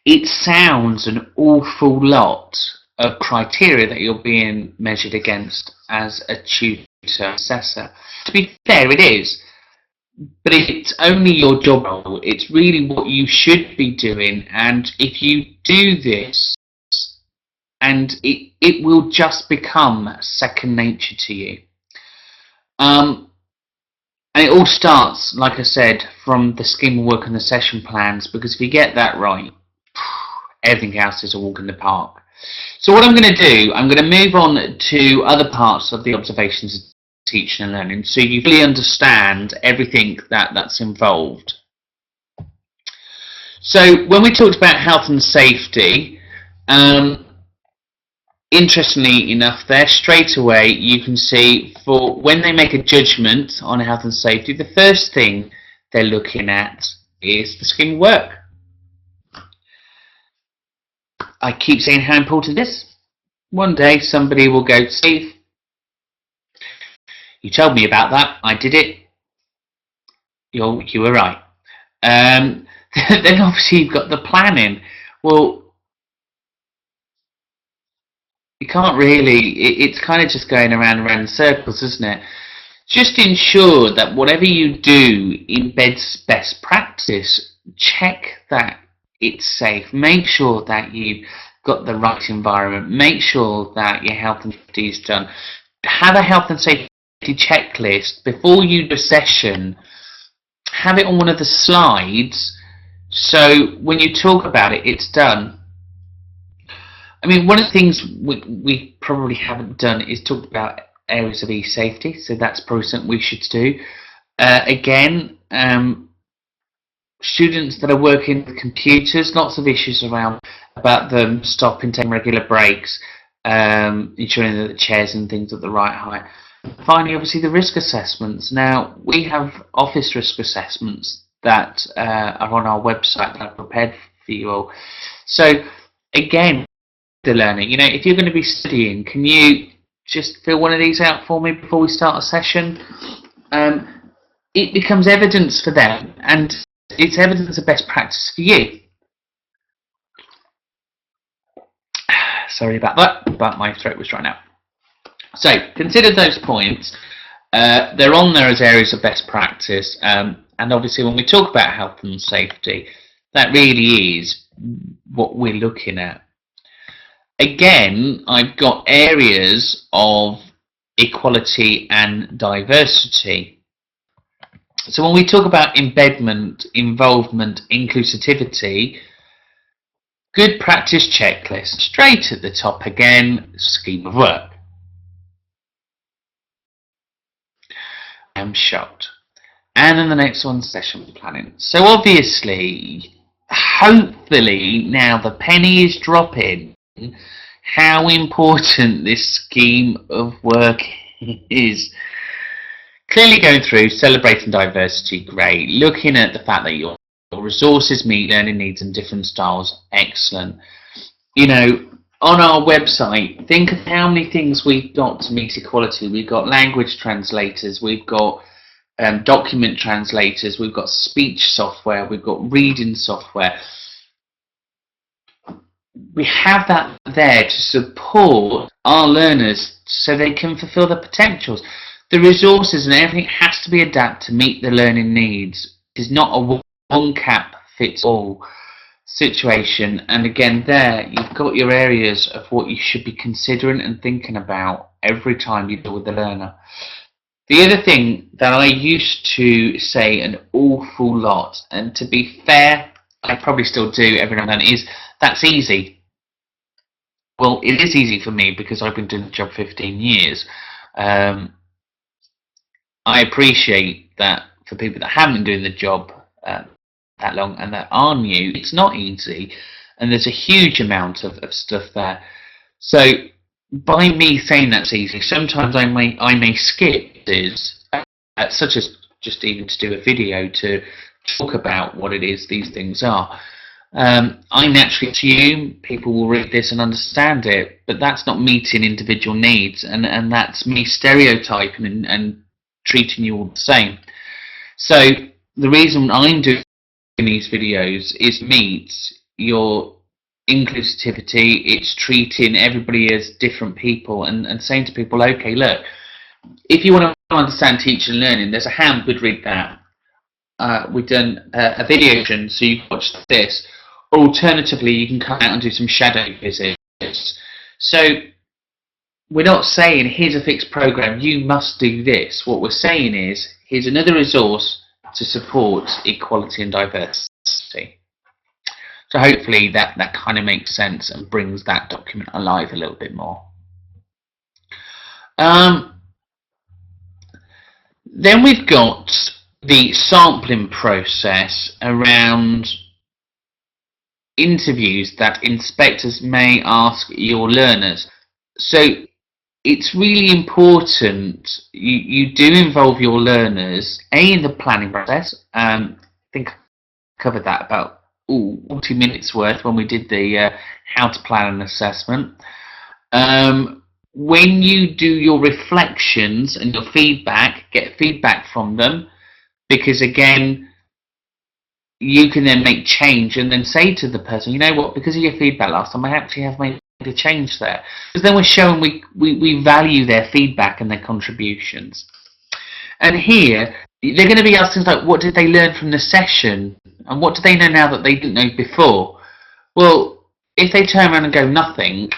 It sounds an awful lot of criteria that you're being measured against as a tutor assessor. To be fair, it is. But it's only your job role. It's really what you should be doing. And if you do this, and it will just become second nature to you. And it all starts, like I said, from the scheme of work and the session plans, because if you get that right, everything else is a walk in the park. So what I'm going to do, I'm going to move on to other parts of the observations teaching and learning, so you fully understand everything that's involved. So when we talked about health and safety, interestingly enough, there straight away you can see for when they make a judgment on health and safety, the first thing they're looking at is the scheme of work. I keep saying how important it is. One day somebody will go, Steve, you told me about that, I did it, you were right. Then obviously you've got the planning. Well, you can't really, it's kind of just going around and around in circles, isn't it? Just ensure that whatever you do embeds best practice. Check that it's safe. Make sure that you've got the right environment. Make sure that your health and safety is done. Have a health and safety checklist before you do a session. Have it on one of the slides, so when you talk about it, it's done. I mean, one of the things we probably haven't done is talk about areas of e-safety, so that's probably something we should do. Again, students that are working with computers, lots of issues around about them stopping, taking regular breaks, ensuring that the chairs and things are at the right height. Finally, obviously, the risk assessments. Now, we have office risk assessments that are on our website that I've prepared for you all. So, again, the learning, you know, if you're going to be studying, can you just fill one of these out for me before we start a session? It becomes evidence for them, and it's evidence of best practice for you. Sorry about that, but my throat was drying out. So, consider those points. They're on there as areas of best practice, and obviously when we talk about health and safety, that really is what we're looking at. Again, I've got areas of equality and diversity. So when we talk about embedment, involvement, inclusivity, good practice checklist. Straight at the top again, scheme of work. I'm shocked. And then the next one, session planning. So obviously, hopefully now the penny is dropping how important this scheme of work is. Clearly going through celebrating diversity, great. Looking at the fact that your resources meet learning needs and different styles, excellent. You know, on our website, think of how many things we've got to meet equality. We've got language translators, we've got document translators, we've got speech software, we've got reading software. We have that there to support our learners so they can fulfill their potentials. The resources and everything has to be adapted to meet the learning needs. It's not a one-cap-fits-all situation. And again, there you've got your areas of what you should be considering and thinking about every time you deal with the learner. The other thing that I used to say an awful lot, and to be fair, I probably still do every now and then, is that's easy. Well, it is easy for me because I've been doing the job 15 years. I appreciate that for people that haven't been doing the job that long and that are new, it's not easy, and there's a huge amount of stuff there. So by me saying that's easy, sometimes I may skip this, such as just even to do a video to talk about what it is these things are. I naturally assume people will read this and understand it, but that's not meeting individual needs, and that's me stereotyping and treating you all the same. So the reason I'm doing these videos is meet your inclusivity. It's treating everybody as different people and saying to people, okay, look, if you want to understand teaching and learning, there's a handbook, read that. We've done a video, so you can watch this. Or alternatively, you can come out and do some shadow visits. So we're not saying here's a fixed program, you must do this. What we're saying is here's another resource to support equality and diversity. So hopefully that kind of makes sense and brings that document alive a little bit more. Then we've got the sampling process around interviews that inspectors may ask your learners. So it's really important you do involve your learners in the planning process. I think I covered that about 40 minutes worth when we did the how to plan an assessment. When you do your reflections and your feedback, get feedback from them, because again, you can then make change and then say to the person, you know what, because of your feedback last time, I actually have made a change there. Because then we're showing we value their feedback and their contributions. And here, they're going to be asked things like, what did they learn from the session? And what do they know now that they didn't know before? Well, if they turn around and go nothing,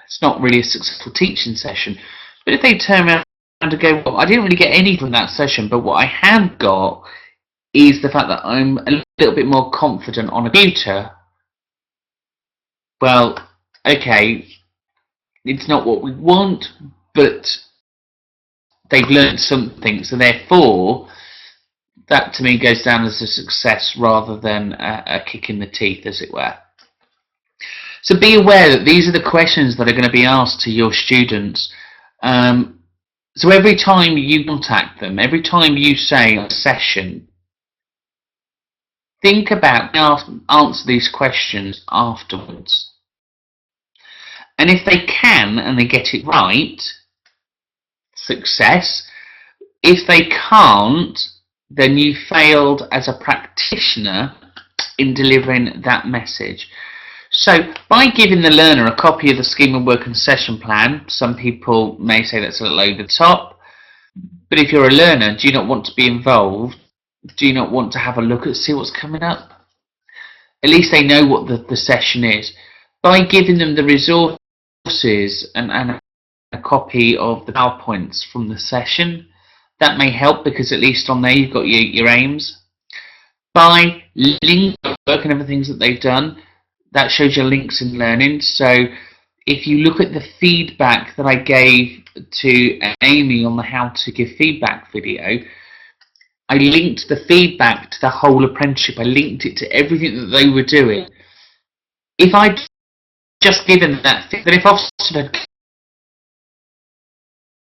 it's not really a successful teaching session. But if they turn around and go, well, I didn't really get any from that session, but what I have got is the fact that I'm a little bit more confident on a computer. Well, okay, it's not what we want, but they've learned something, so therefore that to me goes down as a success rather than a kick in the teeth, as it were. So be aware that these are the questions that are going to be asked to your students. So every time you contact them, every time you say a session, think about answer these questions afterwards. And if they can and they get it right, success. If they can't, then you failed as a practitioner in delivering that message. So by giving the learner a copy of the scheme of work and session plan, some people may say that's a little over the top, but if you're a learner, do you not want to be involved? Do you not want to have a look at see what's coming up? At least they know what the session is. By giving them the resources and a copy of the PowerPoints from the session, that may help, because at least on there you've got your aims. By linking work and everything that they've done, that shows your links in learning. So if you look at the feedback that I gave to Amy on the how to give feedback video, I linked the feedback to the whole apprenticeship. I linked it to everything that they were doing. If I'd just given that, then if Ofsted had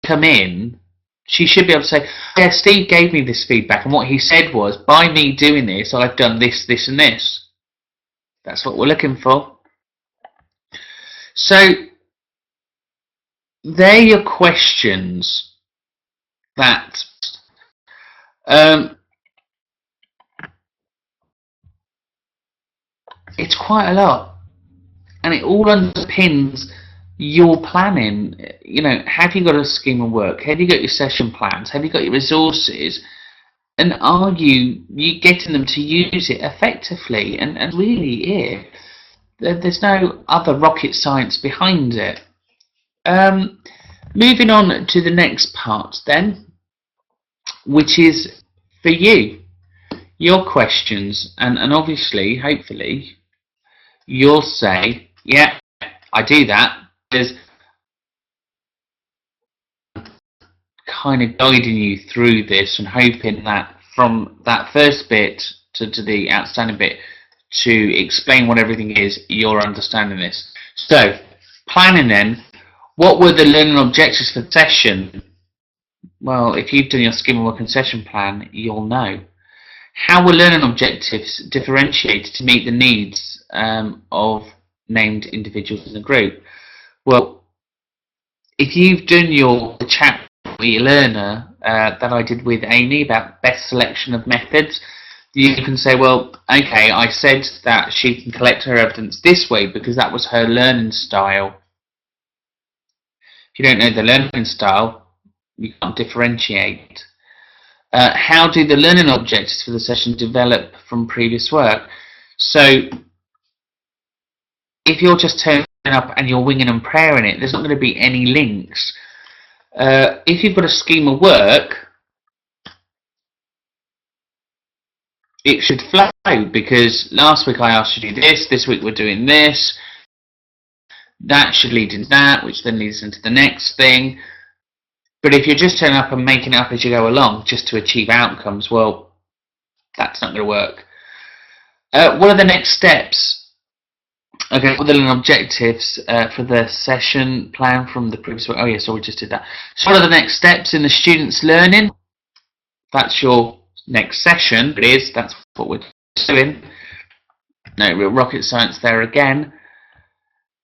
come in, she should be able to say, yeah, Steve gave me this feedback, and what he said was, by me doing this, I've done this, this, and this. That's what we're looking for. So, they're your questions that it's quite a lot, and it all underpins your planning. You know, have you got a scheme of work? Have you got your session plans? Have you got your resources? And are you getting them to use it effectively? And really, there's no other rocket science behind it. Moving on to the next part then, which is for you, your questions, and obviously, hopefully, you'll say, yeah, I do that. There's kind of guiding you through this and hoping that from that first bit to the outstanding bit to explain what everything is, you're understanding this. So, planning then, what were the learning objectives for the session? Well, if you've done your scheme of work and session plan, you'll know. How were learning objectives differentiated to meet the needs of named individuals in the group? Well, if you've done your chat with your learner that I did with Amy about best selection of methods, you can say, well, okay, I said that she can collect her evidence this way because that was her learning style. If you don't know the learning style, you can't differentiate. How do the learning objectives for the session develop from previous work? So if you're just turning up and you're winging and praying it, there's not going to be any links. If you've got a scheme of work, it should flow, because last week I asked you to do this week we're doing this, that should lead into that, which then leads into the next thing. But if you're just turning up and making it up as you go along just to achieve outcomes, well, that's not going to work. What are the next steps? Okay, what are the learning objectives for the session plan from the previous one? Oh yes, so we just did that. So what are the next steps in the student's learning? That's your next session. It is, that's what we're doing. No real rocket science there again.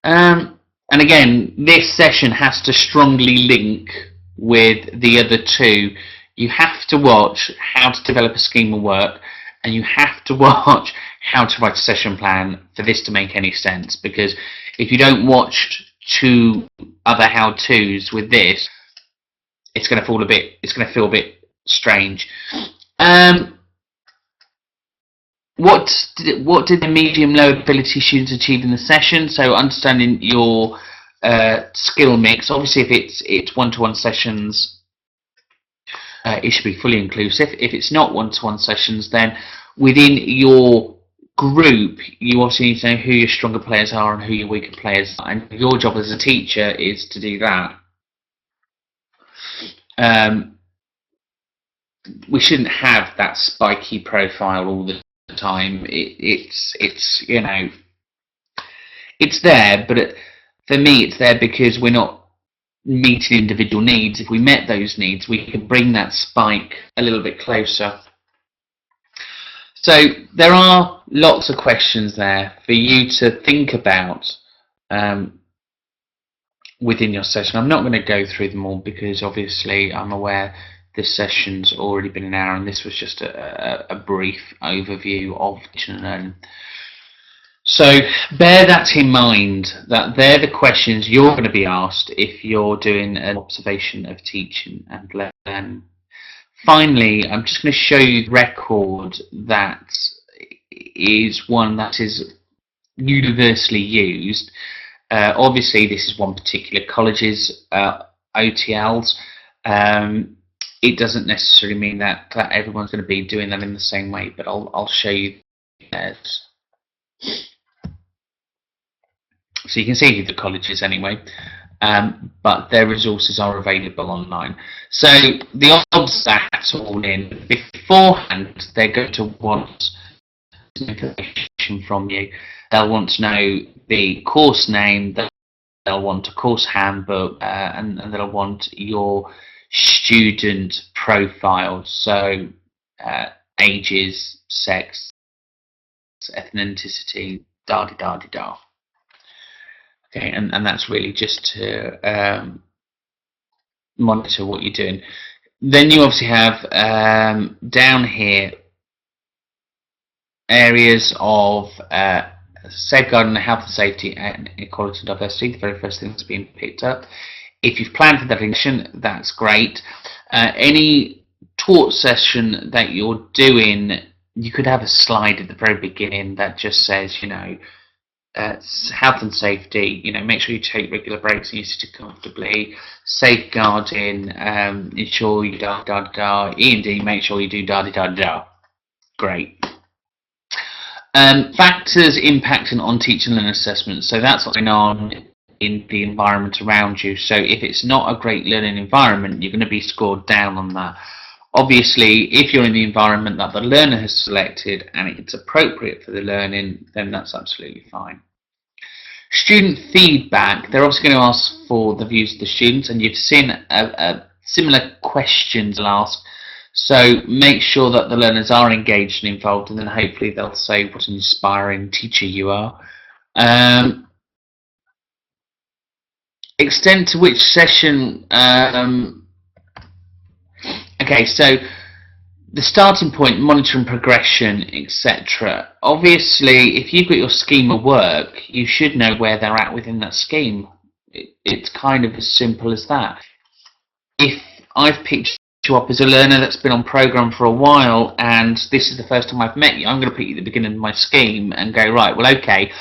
And again, this session has to strongly link with the other two. You have to watch how to develop a scheme of work, and you have to watch how to write a session plan for this to make any sense, because if you don't watch two other how-tos with this, it's going to feel a bit strange. What did the medium low ability students achieve in the session? So understanding your skill mix. Obviously, if it's one-to-one sessions, it should be fully inclusive. If it's not one-to-one sessions, then within your group, you obviously need to know who your stronger players are and who your weaker players are. And your job as a teacher is to do that. We shouldn't have that spiky profile all the time. It's you know, it's there, but for me it's there because we're not meeting individual needs. If we met those needs, we can bring that spike a little bit closer. So there are lots of questions there for you to think about within your session. I'm not going to go through them all because obviously I'm aware this session's already been an hour and this was just a brief overview of teaching and learning. So bear that in mind, that they're the questions you're going to be asked if you're doing an observation of teaching and learning. Finally, I'm just going to show you the record that is one that is universally used. Obviously, this is one particular college's OTLs. It doesn't necessarily mean that everyone's going to be doing that in the same way, but I'll show you theirs. So you can see who the college is anyway, but their resources are available online. So the odds that's all in beforehand, they're going to want information from you. They'll want to know the course name, they'll want a course handbook, and they'll want your student profile, so ages, sex, ethnicity, da-di-da-di-da. Okay, and that's really just to monitor what you're doing. Then you obviously have down here areas of safeguarding health and safety and equality and diversity, the very first thing that's being picked up. If you've planned for that session, that's great. Any taught session that you're doing, you could have a slide at the very beginning that just says, you know, health and safety, you know, make sure you take regular breaks and you sit comfortably. Safeguarding, ensure you da-da-da-da. E&D, make sure you do da-da-da-da. Great. Factors impacting on teaching and learning assessment. So that's what's going on in the environment around you. So if it's not a great learning environment, you're going to be scored down on that. Obviously, if you're in the environment that the learner has selected and it's appropriate for the learning, then that's absolutely fine. Student feedback, they're obviously going to ask for the views of the students, and you've seen similar questions asked. So make sure that the learners are engaged and involved, and then hopefully they'll say what an inspiring teacher you are. Extent to which session, okay, so the starting point, monitoring progression, etc. Obviously, if you've got your scheme of work, you should know where they're at within that scheme. It's kind of as simple as that. If I've picked you up as a learner that's been on program for a while and this is the first time I've met you, I'm going to put you at the beginning of my scheme and go, right, well, okay,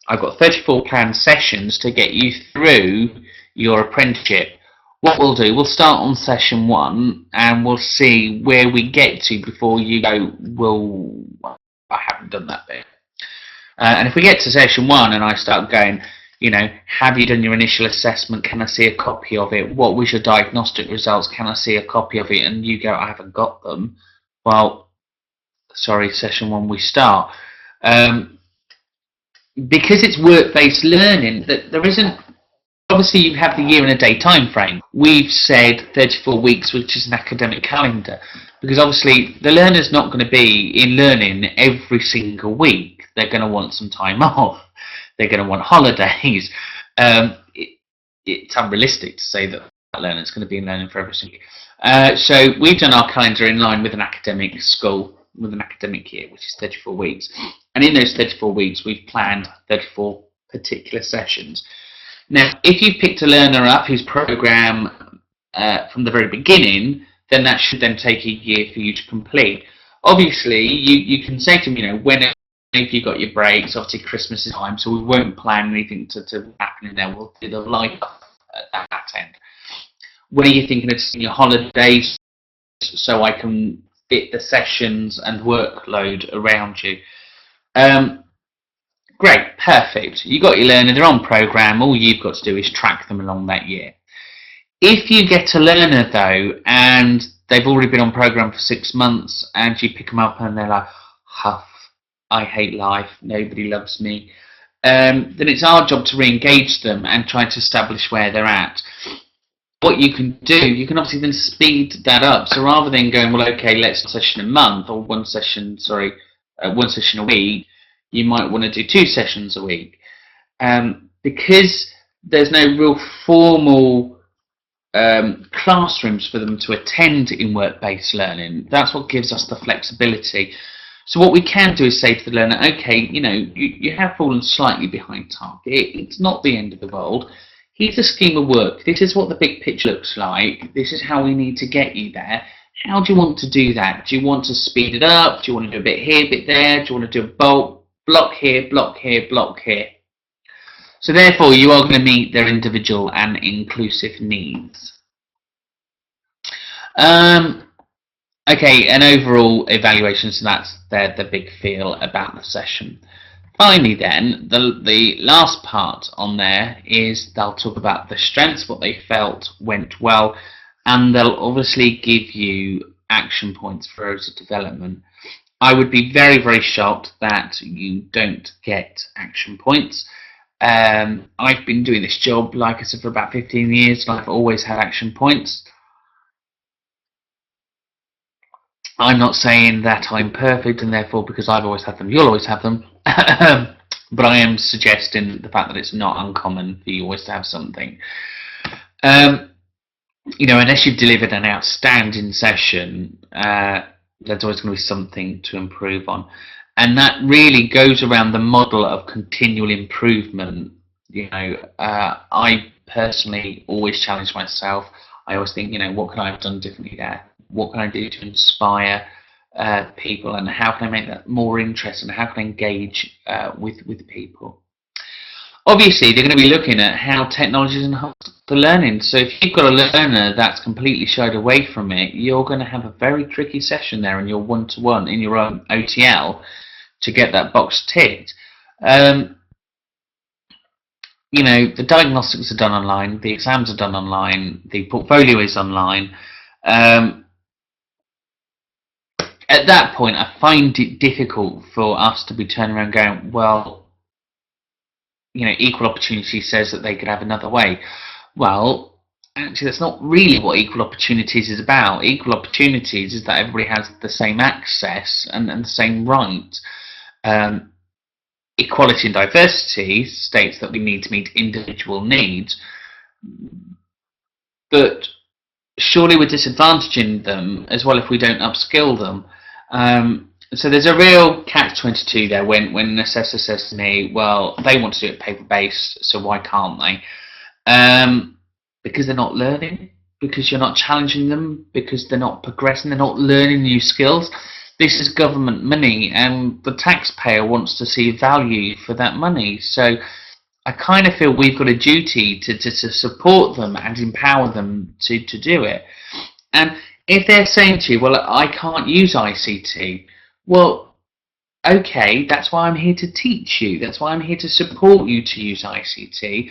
I've got 34 planned sessions to get you through your apprenticeship. What we'll do, we'll start on session 1 and we'll see where we get to before you go, well, I haven't done that bit. And if we get to session 1 and I start going, Have you done your initial assessment? Can I see a copy of it? What was your diagnostic results? Can I see a copy of it? And you go, I haven't got them. Well, sorry, session 1 we start. Because it's work-based learning, that there isn't, obviously you have the year and a day time frame. We've said 34 weeks, which is an academic calendar, because obviously the learner's not going to be in learning every single week. They're going to want some time off. They're going to want holidays. It's unrealistic to say that learner's going to be in learning for every single week. So we've done our calendar in line with an academic school, with an academic year, which is 34 weeks. And in those 34 weeks, we've planned 34 particular sessions. Now, if you've picked a learner up whose program from the very beginning, then that should then take a year for you to complete. Obviously, you can say to them, when have you got your breaks? Obviously, Christmas is time, so we won't plan anything to happen in there. We'll do the life at that end. When are you thinking of taking your holidays so I can fit the sessions and workload around you? Great, perfect. You got your learner, they're on program. All you've got to do is track them along that year. If you get a learner though, and they've already been on program for 6 months, and you pick them up and they're like, huff, I hate life, nobody loves me, then it's our job to re-engage them and try to establish where they're at. What you can do, you can obviously then speed that up. So rather than going, well, okay, let's session a month, or one session a week, you might want to do 2 sessions a week. Because there's no real formal classrooms for them to attend in work-based learning, that's what gives us the flexibility. So what we can do is say to the learner, okay, you have fallen slightly behind target. It's not the end of the world. Here's a scheme of work. This is what the big picture looks like. This is how we need to get you there. How do you want to do that? Do you want to speed it up? Do you want to do a bit here, a bit there? Do you want to do a block here, block here, block here? So therefore, you are going to meet their individual and inclusive needs. Okay, an overall evaluation, so that's the big feel about the session. Finally then, the last part on there is they'll talk about the strengths, what they felt went well, and they'll obviously give you action points for areas of development. I would be very, very shocked that you don't get action points. I've been doing this job, like I said, for about 15 years, and I've always had action points. I'm not saying that I'm perfect, and therefore, because I've always had them, you'll always have them. But I am suggesting the fact that it's not uncommon for you always to have something. Unless you've delivered an outstanding session, there's always going to be something to improve on. And that really goes around the model of continual improvement. I personally always challenge myself. I always think, what can I have done differently there? What can I do to inspire people, and how can I make that more interesting? How can I engage with people? Obviously, they're going to be looking at how technology has enhanced the learning. So if you've got a learner that's completely shied away from it, you're going to have a very tricky session there in your one-to-one, in your own OTL, to get that box ticked. The diagnostics are done online, the exams are done online, the portfolio is online. At that point, I find it difficult for us to be turning around going, well, equal opportunity says that they could have another way. Well, actually, that's not really what equal opportunities is about. Equal opportunities is that everybody has the same access and the same right. Equality and diversity states that we need to meet individual needs, but surely we're disadvantaging them as well if we don't upskill them. So there's a real catch-22 there when an assessor says to me, well, they want to do it paper-based, so why can't they? Because they're not learning, because you're not challenging them, because they're not progressing, they're not learning new skills. This is government money, and the taxpayer wants to see value for that money. So I kind of feel we've got a duty to support them and empower them to do it. And if they're saying to you, well, I can't use ICT, well, okay, that's why I'm here to teach you. That's why I'm here to support you to use ICT.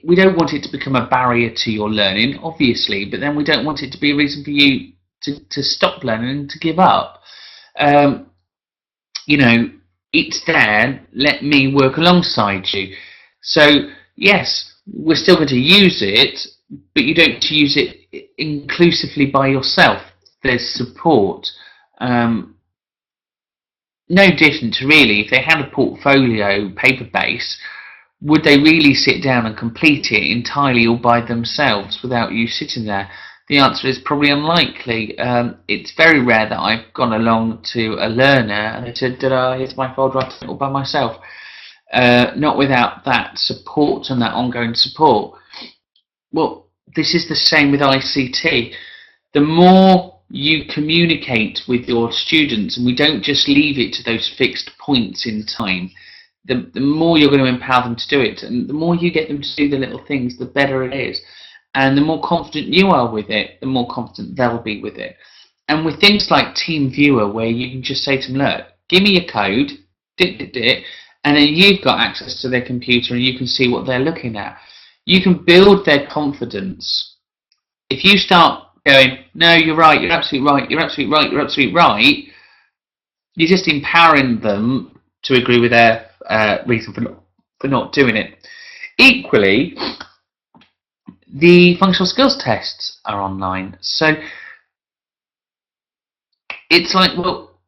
We don't want it to become a barrier to your learning, obviously, but then we don't want it to be a reason for you to stop learning and to give up. Um, you know, it's there, let me work alongside you. So, yes, we're still going to use it, but you don't use it inclusively by yourself. There's support. No different really, if they had a portfolio paper base, would they really sit down and complete it entirely all by themselves without you sitting there? The answer is probably unlikely. It's very rare that I've gone along to a learner and they said, here's my folder, I've done it all by myself. Not without that support and that ongoing support. Well, this is the same with ICT. The more you communicate with your students, and we don't just leave it to those fixed points in time, the more you're going to empower them to do it, and the more you get them to do the little things, the better it is. And the more confident you are with it, the more confident they'll be with it. And with things like TeamViewer, where you can just say to them, look, give me your code, and then you've got access to their computer and you can see what they're looking at. You can build their confidence. If you start going, no, you're right, you're absolutely right, you're absolutely right, you're absolutely right, you're just empowering them to agree with their reason for not doing it. Equally, the functional skills tests are online. So it's like, well,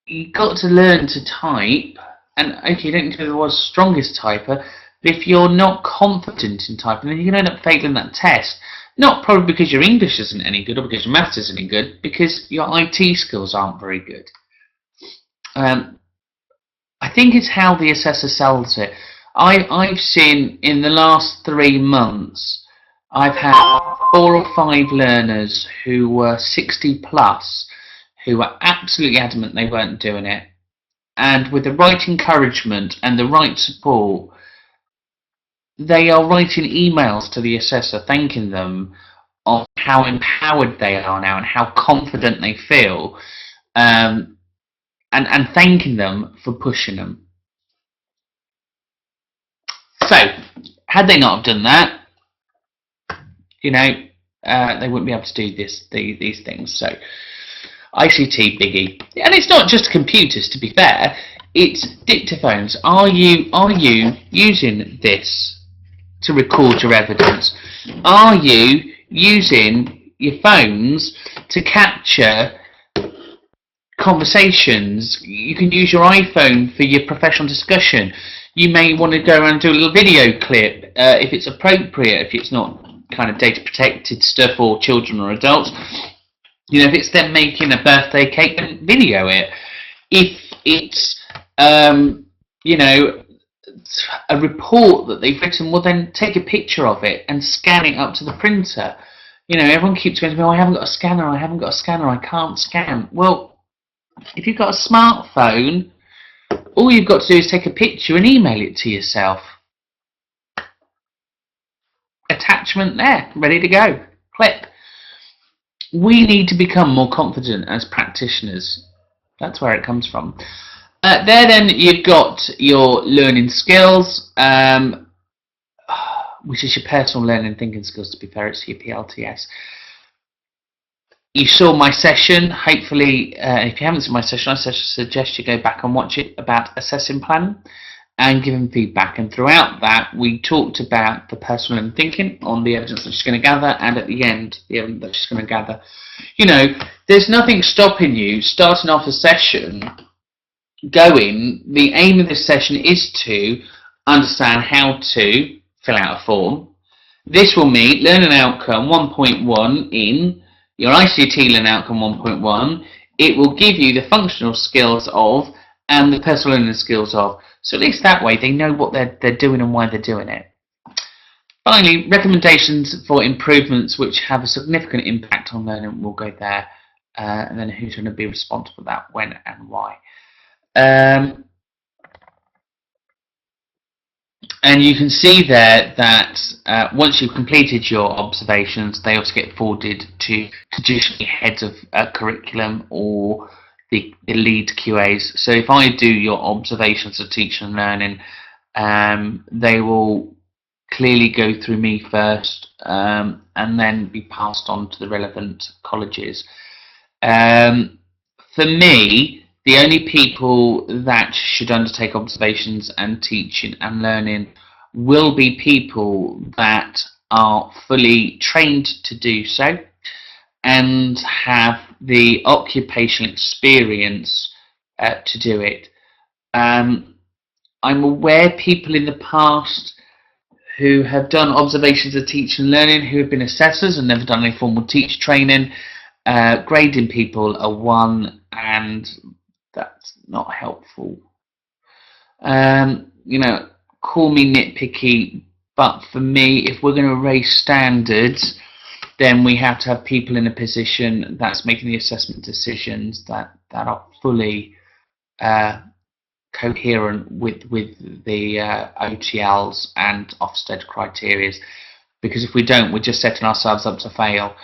you've got to learn to type, and okay, you don't need to be the world's strongest typer, but if you're not confident in typing, then you're going to end up failing that test. Not probably because your English isn't any good or because your maths isn't any good, because your IT skills aren't very good. I think it's how the assessor sells it. I've seen in the last 3 months, I've had 4 or 5 learners who were 60 plus, who were absolutely adamant they weren't doing it. And with the right encouragement and the right support, they are writing emails to the assessor thanking them on how empowered they are now and how confident they feel, and thanking them for pushing them. So, had they not have done that, they wouldn't be able to do these things. So, ICT biggie, and it's not just computers. To be fair, it's dictaphones. Are you using this to record your evidence? Are you using your phones to capture conversations? You can use your iPhone for your professional discussion. You may want to go around and do a little video clip if it's appropriate, if it's not kind of data protected stuff or children or adults. If it's them making a birthday cake, then video it. If it's a report that they've written, well then take a picture of it and scan it up to the printer. Everyone keeps going to me, oh, I haven't got a scanner, I can't scan. Well, if you've got a smartphone, all you've got to do is take a picture and email it to yourself. Attachment there, ready to go. Click. We need to become more confident as practitioners. That's where it comes from. There then you've got your learning skills, which is your personal learning thinking skills. To be fair, it's your PLTS. You saw my session. Hopefully, if you haven't seen my session, I suggest you go back and watch it about assessing planning and giving feedback. And throughout that, we talked about the personal learning thinking on the evidence that she's going to gather, and at the end, the evidence that she's going to gather. There's nothing stopping you starting off a session going. The aim of this session is to understand how to fill out a form. This will meet learning outcome 1.1 in your ICT learning outcome 1.1. It will give you the functional skills of and the personal learning skills of. So at least that way they know what they're doing and why they're doing it. Finally, recommendations for improvements which have a significant impact on learning will go there, and then who's going to be responsible for that, when and why. And you can see there that once you've completed your observations, they also get forwarded to traditionally heads of curriculum or the lead QAs. So if I do your observations of teaching and learning, they will clearly go through me first, and then be passed on to the relevant colleges. For me, the only people that should undertake observations and teaching and learning will be people that are fully trained to do so and have the occupational experience to do it. I'm aware people in the past who have done observations of teaching and learning who have been assessors and never done any formal teacher training. Grading people a 1, and that's not helpful. Call me nitpicky, but for me, if we're going to raise standards, then we have to have people in a position that's making the assessment decisions that are fully coherent with the OTLs and Ofsted criteria. Because if we don't, we're just setting ourselves up to fail.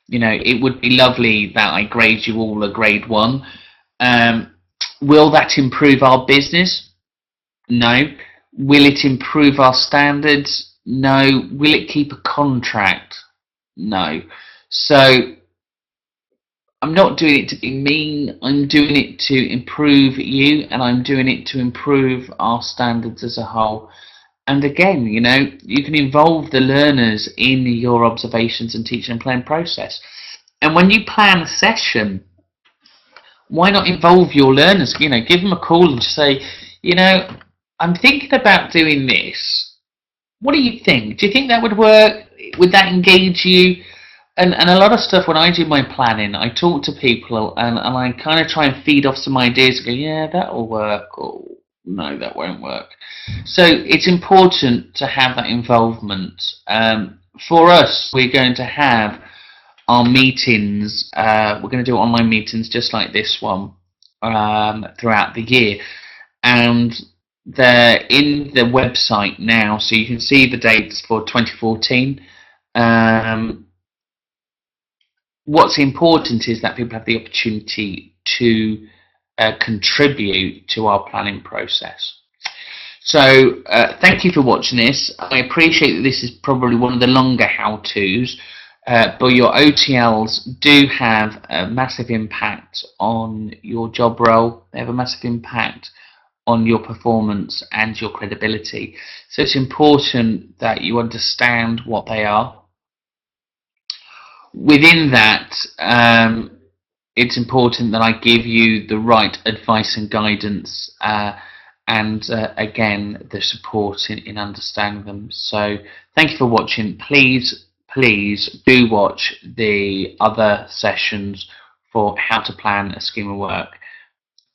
It would be lovely that I grade you all a grade 1. Will that improve our business? No. Will it improve our standards? No. Will it keep a contract? No. So I'm not doing it to be mean. I'm doing it to improve you, and I'm doing it to improve our standards as a whole. And again, you can involve the learners in your observations and teaching and planning process. And when you plan a session, why not involve your learners? Give them a call and say, I'm thinking about doing this. What do you think? Do you think that would work? Would that engage you? And a lot of stuff, when I do my planning, I talk to people and I kind of try and feed off some ideas and go, yeah, that will work, or no, that won't work. So it's important to have that involvement. For us, we're going to have our meetings, we're going to do online meetings just like this one throughout the year. And they're in the website now, so you can see the dates for 2014. What's important is that people have the opportunity to contribute to our planning process. So thank you for watching this. I appreciate that this is probably one of the longer how-tos, but your OTLs do have a massive impact on your job role. They have a massive impact on your performance and your credibility. So it's important that you understand what they are. Within that, it's important that I give you the right advice and guidance, and again, the support in understanding them. So thank you for watching. Please do watch the other sessions for how to plan a scheme of work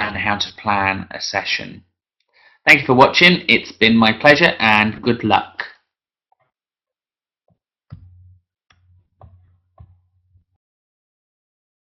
and how to plan a session. Thank you for watching. It's been my pleasure, and good luck.